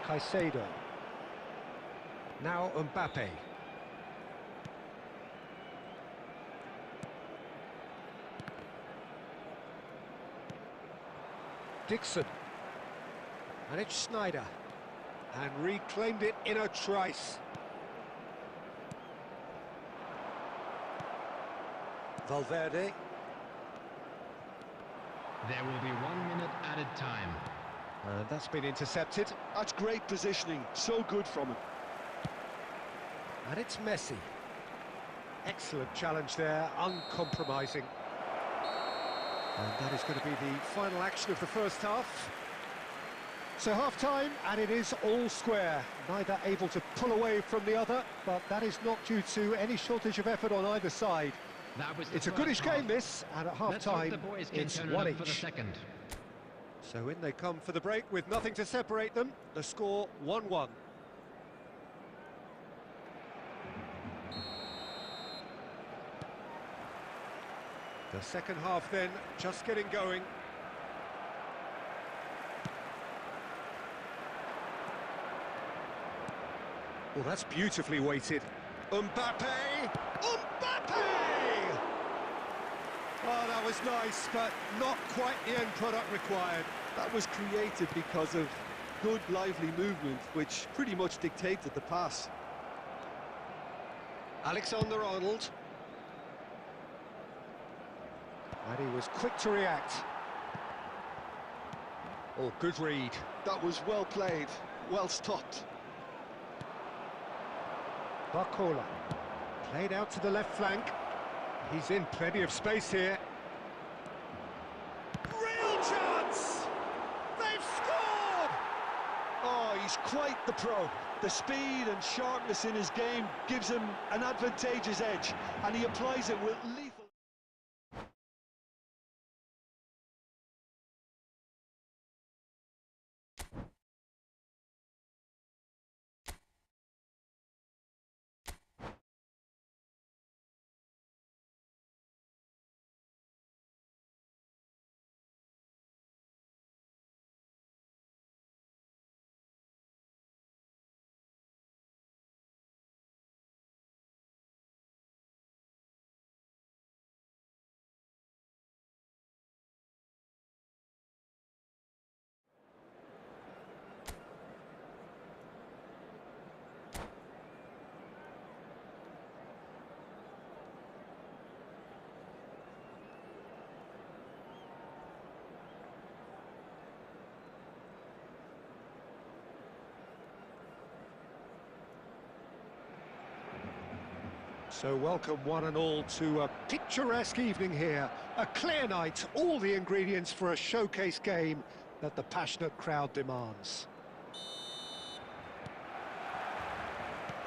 Caicedo. Now Mbappe. Dixon. And it's Snyder. And reclaimed it in a trice. Valverde. There will be 1 minute added time. And that's been intercepted. That's great positioning, so good from him. And it's Messi. Excellent challenge there, uncompromising. And that is going to be the final action of the first half. So half-time, and it is all square. Neither able to pull away from the other, but that is not due to any shortage of effort on either side. It's a goodish game, this, and at half-time, it's one each. For the second. So in they come for the break with nothing to separate them. The score 1-1. The second half then, just getting going. Well, that's beautifully weighted. Mbappe! Mbappe! Oh, that was nice, but not quite the end product required. That was created because of good, lively movement, which pretty much dictated the pass. Alexander-Arnold. And he was quick to react. Oh, good read. That was well played, well stopped. Barcola. Played out to the left flank. He's in plenty of space here. Real chance! They've scored! Oh, he's quite the pro. The speed and sharpness in his game gives him an advantageous edge, and he applies it with lethal... So welcome one and all to a picturesque evening here. A clear night, all the ingredients for a showcase game that the passionate crowd demands.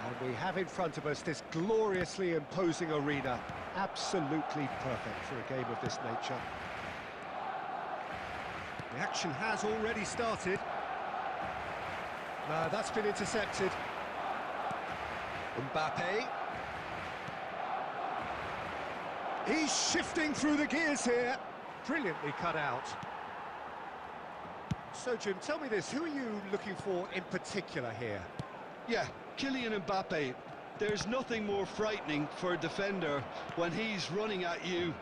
And we have in front of us this gloriously imposing arena. Absolutely perfect for a game of this nature. The action has already started. That's been intercepted. Mbappe. He's shifting through the gears here. Brilliantly cut out. So, Jim, tell me this. Who are you looking for in particular here? Yeah, Kylian Mbappe. There's nothing more frightening for a defender when he's running at you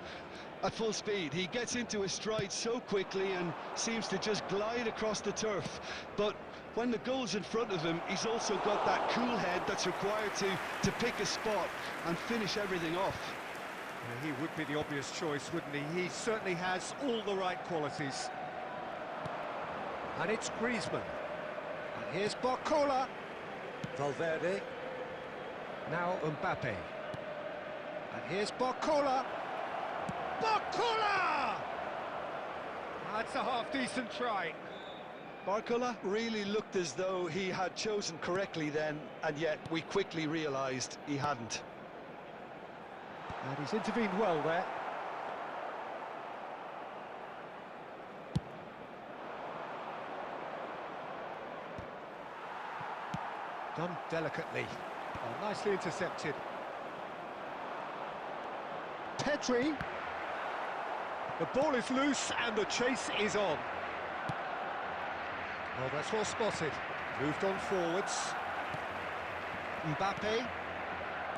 at full speed. He gets into his stride so quickly and seems to just glide across the turf. But when the goal's in front of him, he's also got that cool head that's required to pick a spot and finish everything off. He would be the obvious choice, wouldn't he? He certainly has all the right qualities. And it's Griezmann. And here's Barcola. Valverde. Now Mbappe. And here's Barcola. Barcola! That's a half-decent try. Barcola really looked as though he had chosen correctly then, and yet we quickly realised he hadn't. And he's intervened well there. Done delicately. Oh, nicely intercepted. Pedri. The ball is loose and the chase is on. Oh, that's well spotted. Moved on forwards. Mbappe.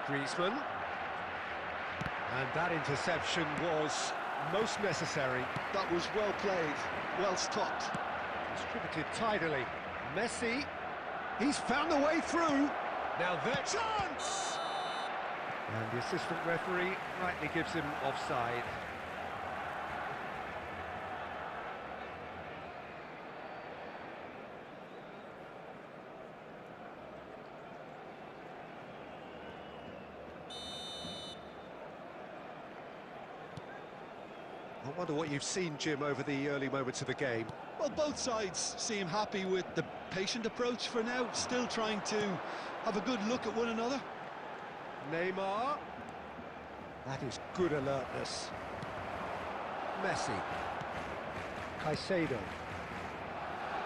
Griezmann. And that interception was most necessary. That was well played, well stopped. Distributed tidily. Messi. He's found a way through. Now their chance! And the assistant referee rightly gives him offside. I wonder what you've seen, Jim, over the early moments of the game. Well, both sides seem happy with the patient approach for now, still trying to have a good look at one another. Neymar. That is good alertness. Messi. Caicedo.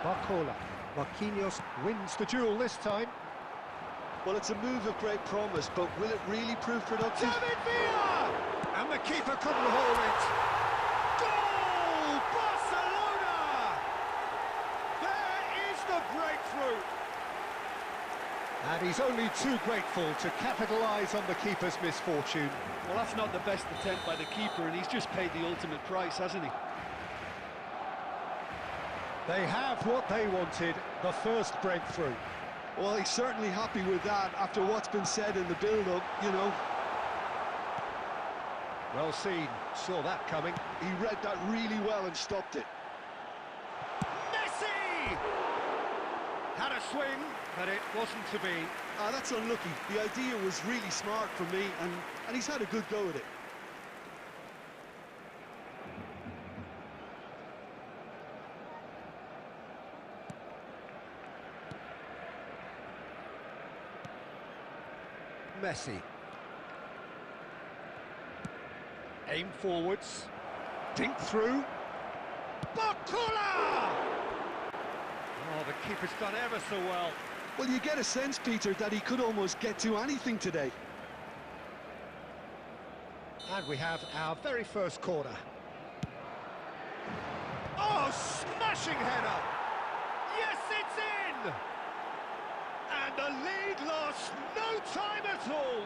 Barcola. Marquinhos wins the duel this time. Well, it's a move of great promise, but will it really prove productive? David Villa! And the keeper couldn't hold it. Goal! Barcelona! There is the breakthrough. And he's only too grateful to capitalise on the keeper's misfortune. Well, that's not the best attempt by the keeper, and he's just paid the ultimate price, hasn't he? They have what they wanted, the first breakthrough. Well, he's certainly happy with that after what's been said in the build-up, you know. Well seen, saw that coming. He read that really well and stopped it. Messi! Had a swing, but it wasn't to be. Ah, that's unlucky. The idea was really smart from me, and he's had a good go at it. Messi. Aim forwards. Dink through. Barcola! Oh, the keeper's done ever so well. Well, you get a sense, Peter, that he could almost get to anything today. And we have our very first corner. Oh, smashing header! Yes, it's in! And the lead lost no time at all.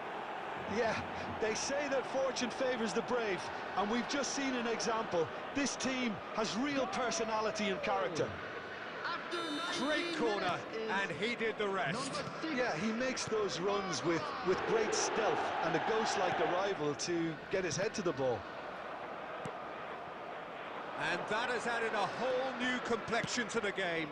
Yeah, they say that fortune favours the brave, and we've just seen an example. This team has real personality and character. Great corner, and he did the rest. Yeah, he makes those runs with great stealth and a ghost-like arrival to get his head to the ball. And that has added a whole new complexion to the game.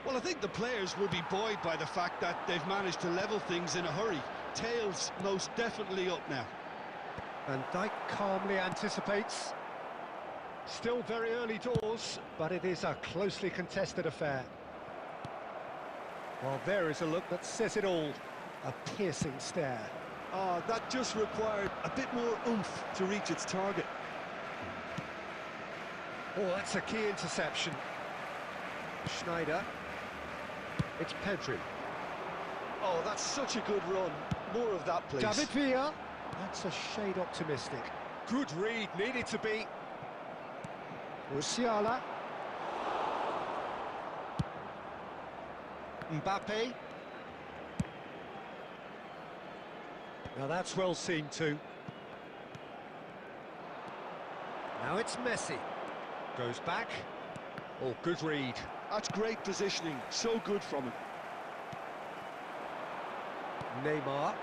Well, I think the players will be buoyed by the fact that they've managed to level things in a hurry. Tails most definitely up now. Van Dijk calmly anticipates. Still very early doors, but it is a closely contested affair. Well, there is a look that says it all. A piercing stare. Ah, that just required a bit more oomph to reach its target. Oh, that's a key interception. Schneider. It's Pedri. Oh, that's such a good run. More of that, please. David Villa. That's a shade optimistic. Good read, needed to be. Musiala. Mbappe. Now that's well seen too. Now it's Messi. Goes back. Oh, good read. That's great positioning. So good from him. Neymar.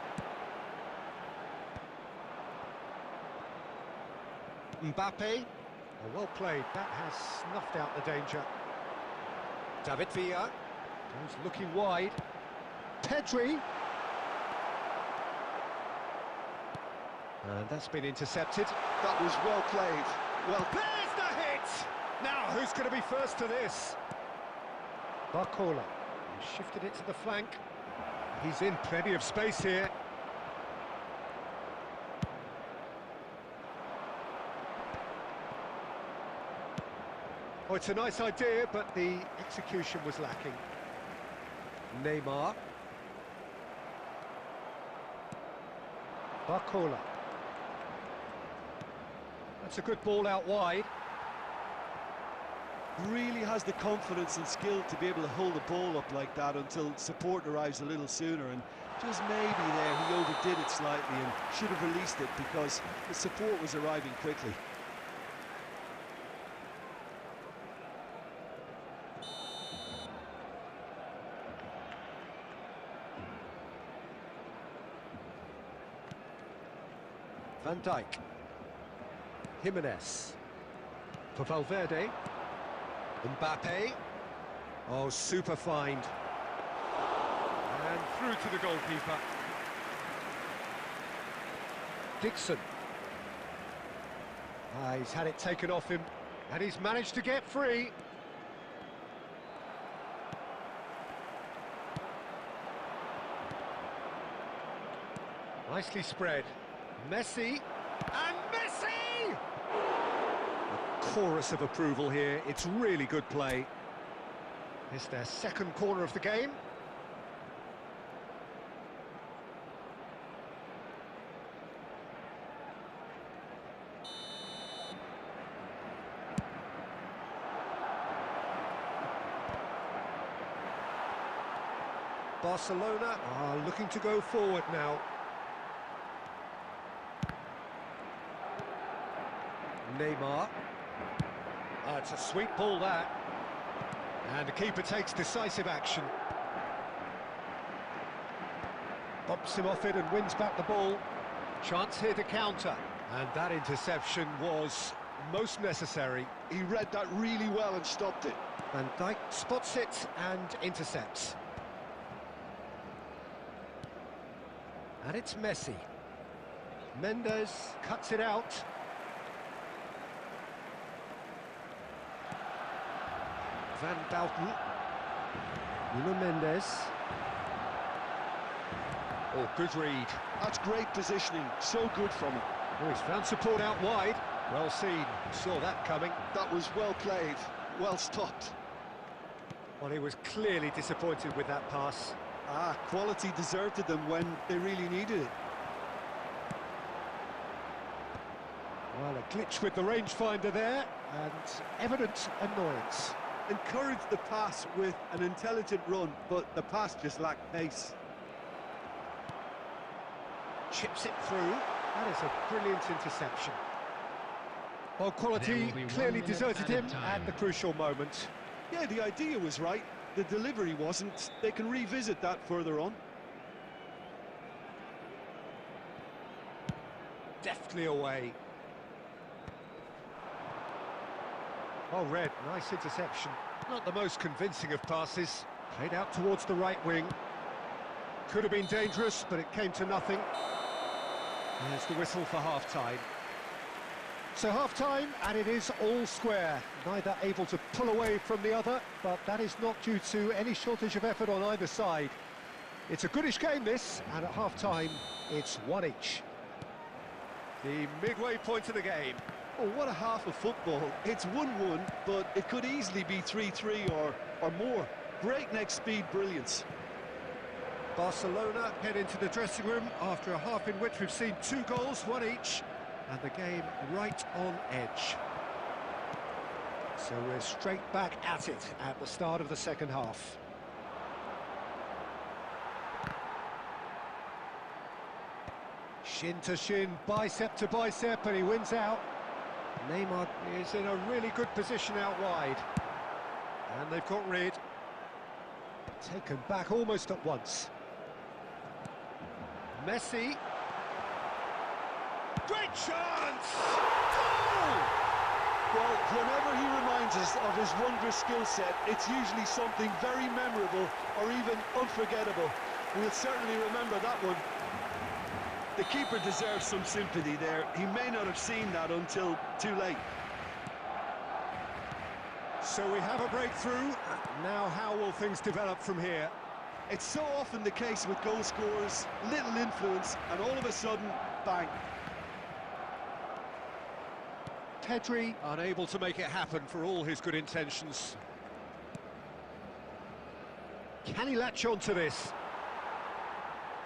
Mbappe. Oh, well played. That has snuffed out the danger. David Villa. Goes looking wide. Pedri. And that's been intercepted. That was well played. Well, there's the hit! Now, who's going to be first to this? Barcola. He shifted it to the flank. He's in plenty of space here. Oh, it's a nice idea, but the execution was lacking. Neymar. Barcola. That's a good ball out wide. Really has the confidence and skill to be able to hold the ball up like that until support arrives a little sooner, and just maybe there he overdid it slightly and should have released it because the support was arriving quickly. Van Dijk. Jimenez. For Valverde. Mbappe. Oh, super find. And through to the goalkeeper. Dixon. He's had it taken off him, and he's managed to get free. Nicely spread. Messi. And Messi! A chorus of approval here. It's really good play. It's their second corner of the game. Barcelona are looking to go forward now. Neymar. Oh, it's a sweet ball, that. And the keeper takes decisive action. Bumps him off it and wins back the ball. Chance here to counter. And that interception was most necessary. He read that really well and stopped it. Van Dijk spots it and intercepts. And it's Messi. Mendes cuts it out. Van Bouten. Nuno Mendes. Oh, good read. That's great positioning, so good from him. Oh, he's found support out wide. Well seen, saw that coming. That was well played, well stopped. Well, he was clearly disappointed with that pass. Quality deserted them when they really needed it. Well, a glitch with the rangefinder there, and evident annoyance. Encouraged the pass with an intelligent run, but the pass just lacked pace. Chips it through. That is a brilliant interception. Well, quality clearly deserted him at the crucial moment. Yeah, the idea was right. The delivery wasn't. They can revisit that further on. Deftly away. Oh, Red, nice interception. Not the most convincing of passes. Played out towards the right wing. Could have been dangerous, but it came to nothing. There's the whistle for half-time. So half-time, and it is all square. Neither able to pull away from the other, but that is not due to any shortage of effort on either side. It's a goodish game, this, and at half-time, it's one each. The midway point of the game. Oh, what a half of football. It's 1-1, but it could easily be 3-3 or more. Breakneck speed brilliance. Barcelona head into the dressing room after a half in which we've seen 2 goals, one each, and the game right on edge. So we're straight back at it at the start of the second half. Shin to shin, bicep to bicep, and he wins out. Neymar is in a really good position out wide. And they've got rid. Taken back almost at once. Messi. Great chance! Goal! Well, whenever he reminds us of his wondrous skill set, it's usually something very memorable or even unforgettable. We'll certainly remember that one. The keeper deserves some sympathy there. He may not have seen that until too late. So we have a breakthrough. Now how will things develop from here? It's so often the case with goal scorers, little influence, and all of a sudden, bang. Pedri unable to make it happen for all his good intentions. Can he latch on to this?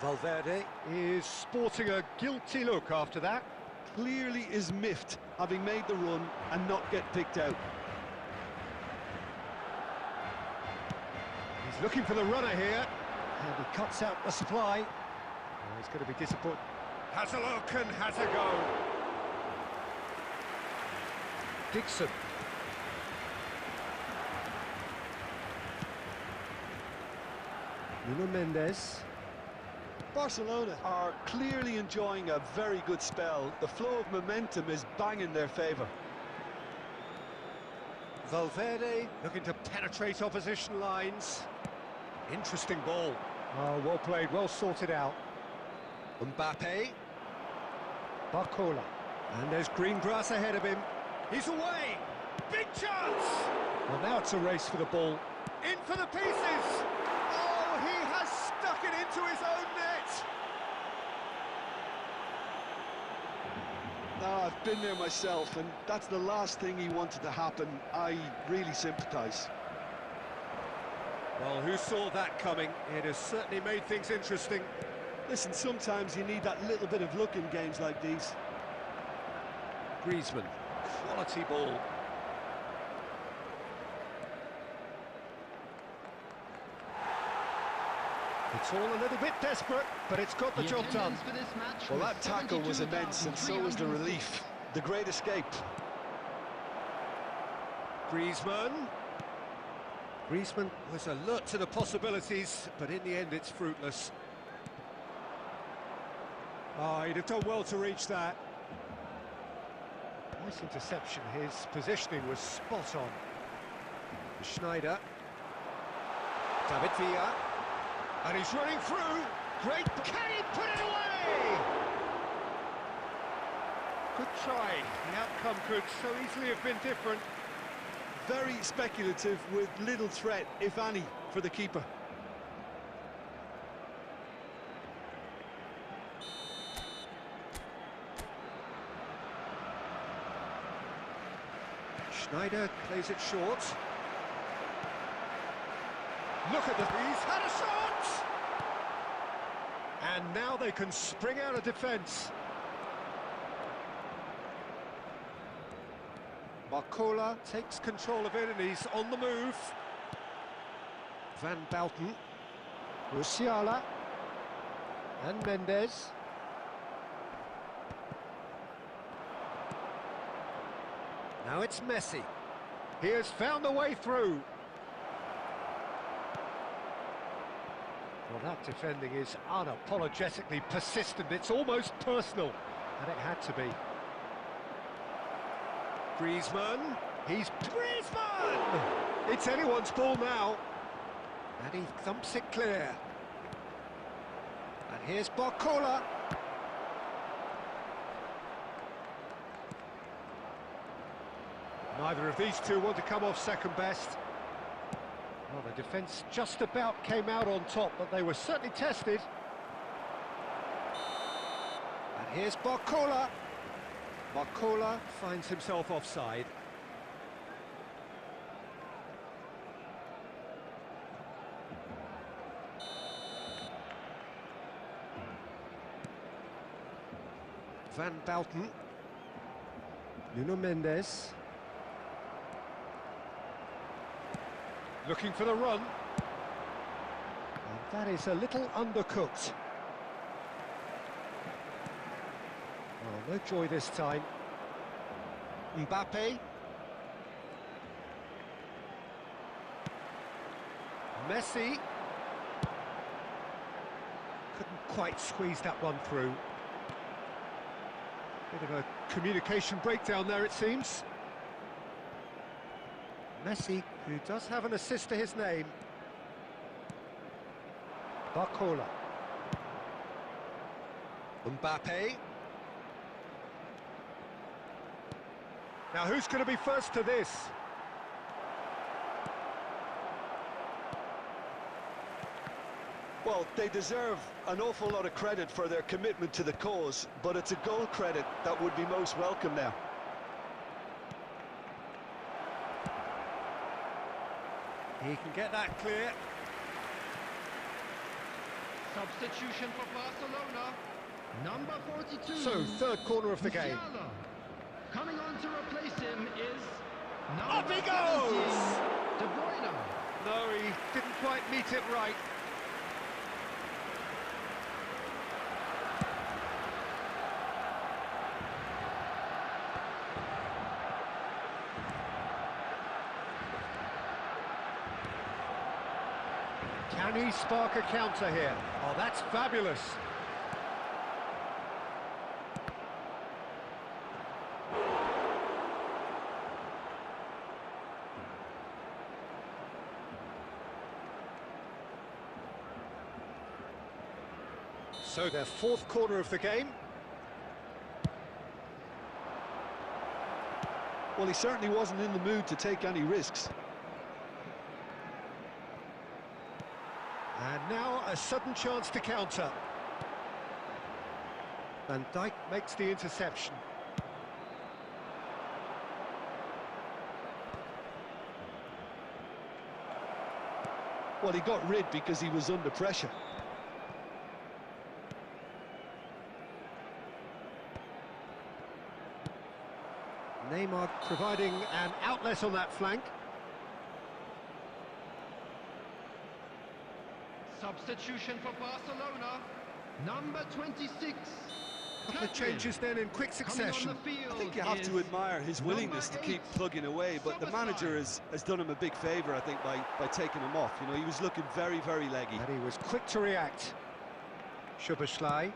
Valverde is sporting a guilty look after that. Clearly is miffed, having made the run and not get picked out. He's looking for the runner here, and he cuts out the supply. Oh, he's going to be disappointed. Has a look and has a go. Dixon. Nuno Mendes. Barcelona are clearly enjoying a very good spell. The flow of momentum is bang in their favour. Valverde looking to penetrate opposition lines. Interesting ball. Oh, well played, well sorted out. Mbappe. Barcola. And there's green grass ahead of him. He's away! Big chance! Well, now it's a race for the ball. In for the pieces! Oh, he has stuck it into his own net! Now, I've been there myself, and that's the last thing he wanted to happen. I really sympathise. Well, who saw that coming? It has certainly made things interesting. Listen, sometimes you need that little bit of luck in games like these. Griezmann, quality ball. It's all a little bit desperate, but it's got the job done. Well, that tackle was immense, and so was the relief. The great escape. Griezmann. Griezmann was alert to the possibilities, but in the end it's fruitless. Oh, he'd have done well to reach that. Nice interception. His positioning was spot on. Schneider. David Villa. And he's running through. Great. Can he put it away? Good try. The outcome could so easily have been different. Very speculative with little threat, if any, for the keeper. Schneider plays it short. Look at the... He's had a shot! And now they can spring out of defence. Barcola takes control of it and he's on the move. Van Bouten. Musiala. And Mendes. Now it's Messi. He has found a way through. Well, that defending is unapologetically persistent. It's almost personal, and it had to be. Griezmann. He's Griezmann! It's anyone's ball now. And he thumps it clear. And here's Barcola. Neither of these two want to come off second best. Well, the defence just about came out on top, but they were certainly tested. And here's Barcola. Barcola finds himself offside. Van Bouten. Nuno Mendes. Looking for the run. And that is a little undercooked. Oh, no joy this time. Mbappe. Messi. Couldn't quite squeeze that one through. Bit of a communication breakdown there, it seems. Messi, who does have an assist to his name. Barcola. Mbappe. Now who's going to be first to this? Well, they deserve an awful lot of credit for their commitment to the cause, but it's a goal credit that would be most welcome now. He can get that clear. Substitution for Barcelona. Number 42. So, third corner of the game. Musiala. Coming on to replace him is Up number he 17, goes! De Bruyne. No, he didn't quite meet it right. Can he spark a counter here? Oh, that's fabulous. So their fourth corner of the game. Well, he certainly wasn't in the mood to take any risks. And now a sudden chance to counter. Van Dijk makes the interception. Well, he got rid because he was under pressure. Neymar providing an outlet on that flank. Substitution for Barcelona. Number 26. Couple of changes then in quick succession. I think you have to admire his willingness to keep plugging away, but the manager has done him a big favour, I think, by taking him off. You know, he was looking very, very leggy. And he was quick to react. Szoboszlai.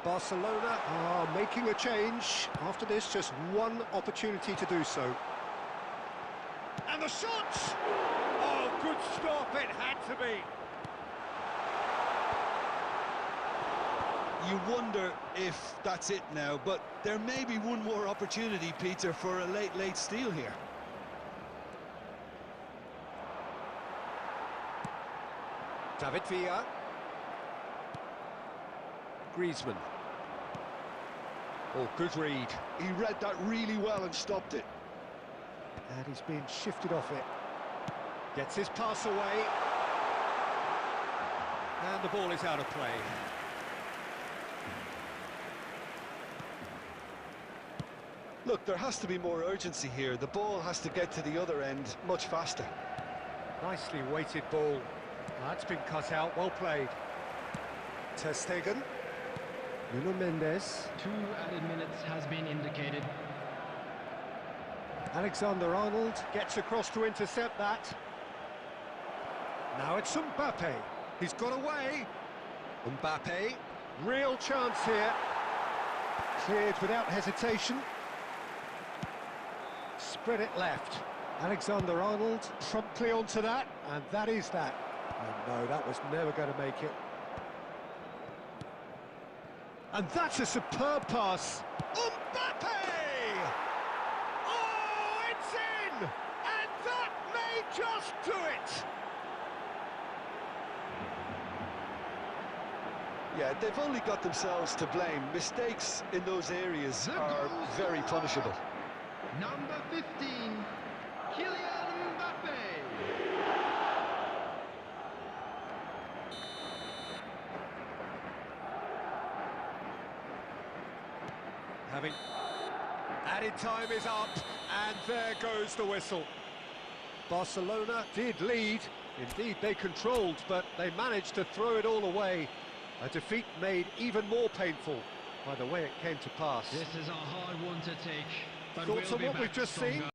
Barcelona are making a change. After this, just one opportunity to do so. And the shot! Oh, good stop, it had to be. You wonder if that's it now, but there may be one more opportunity, Peter, for a late steal here. David Villa. Griezmann. Oh, good read. He read that really well and stopped it. And he's being shifted off it. Gets his pass away. And the ball is out of play. Look, there has to be more urgency here. The ball has to get to the other end much faster. Nicely weighted ball. That's been cut out, well played. Ter Stegen. Nuno Mendes. 2 added minutes has been indicated. Alexander-Arnold gets across to intercept that. Now it's Mbappe. He's got away. Mbappe. Real chance here. Cleared without hesitation. Spread it left. Alexander-Arnold promptly onto that, and that is that. And no, that was never going to make it. And that's a superb pass. Mbappe! Oh, it's in! And that may just do it! Yeah, they've only got themselves to blame. Mistakes in those areas are very punishable. Number 15, Kylian Mbappe. Having added time is up, and there goes the whistle. Barcelona did lead, indeed they controlled, but they managed to throw it all away. A defeat made even more painful by the way it came to pass. This is a hard one to take, but Thoughts we'll on what be we've back just stronger. seen?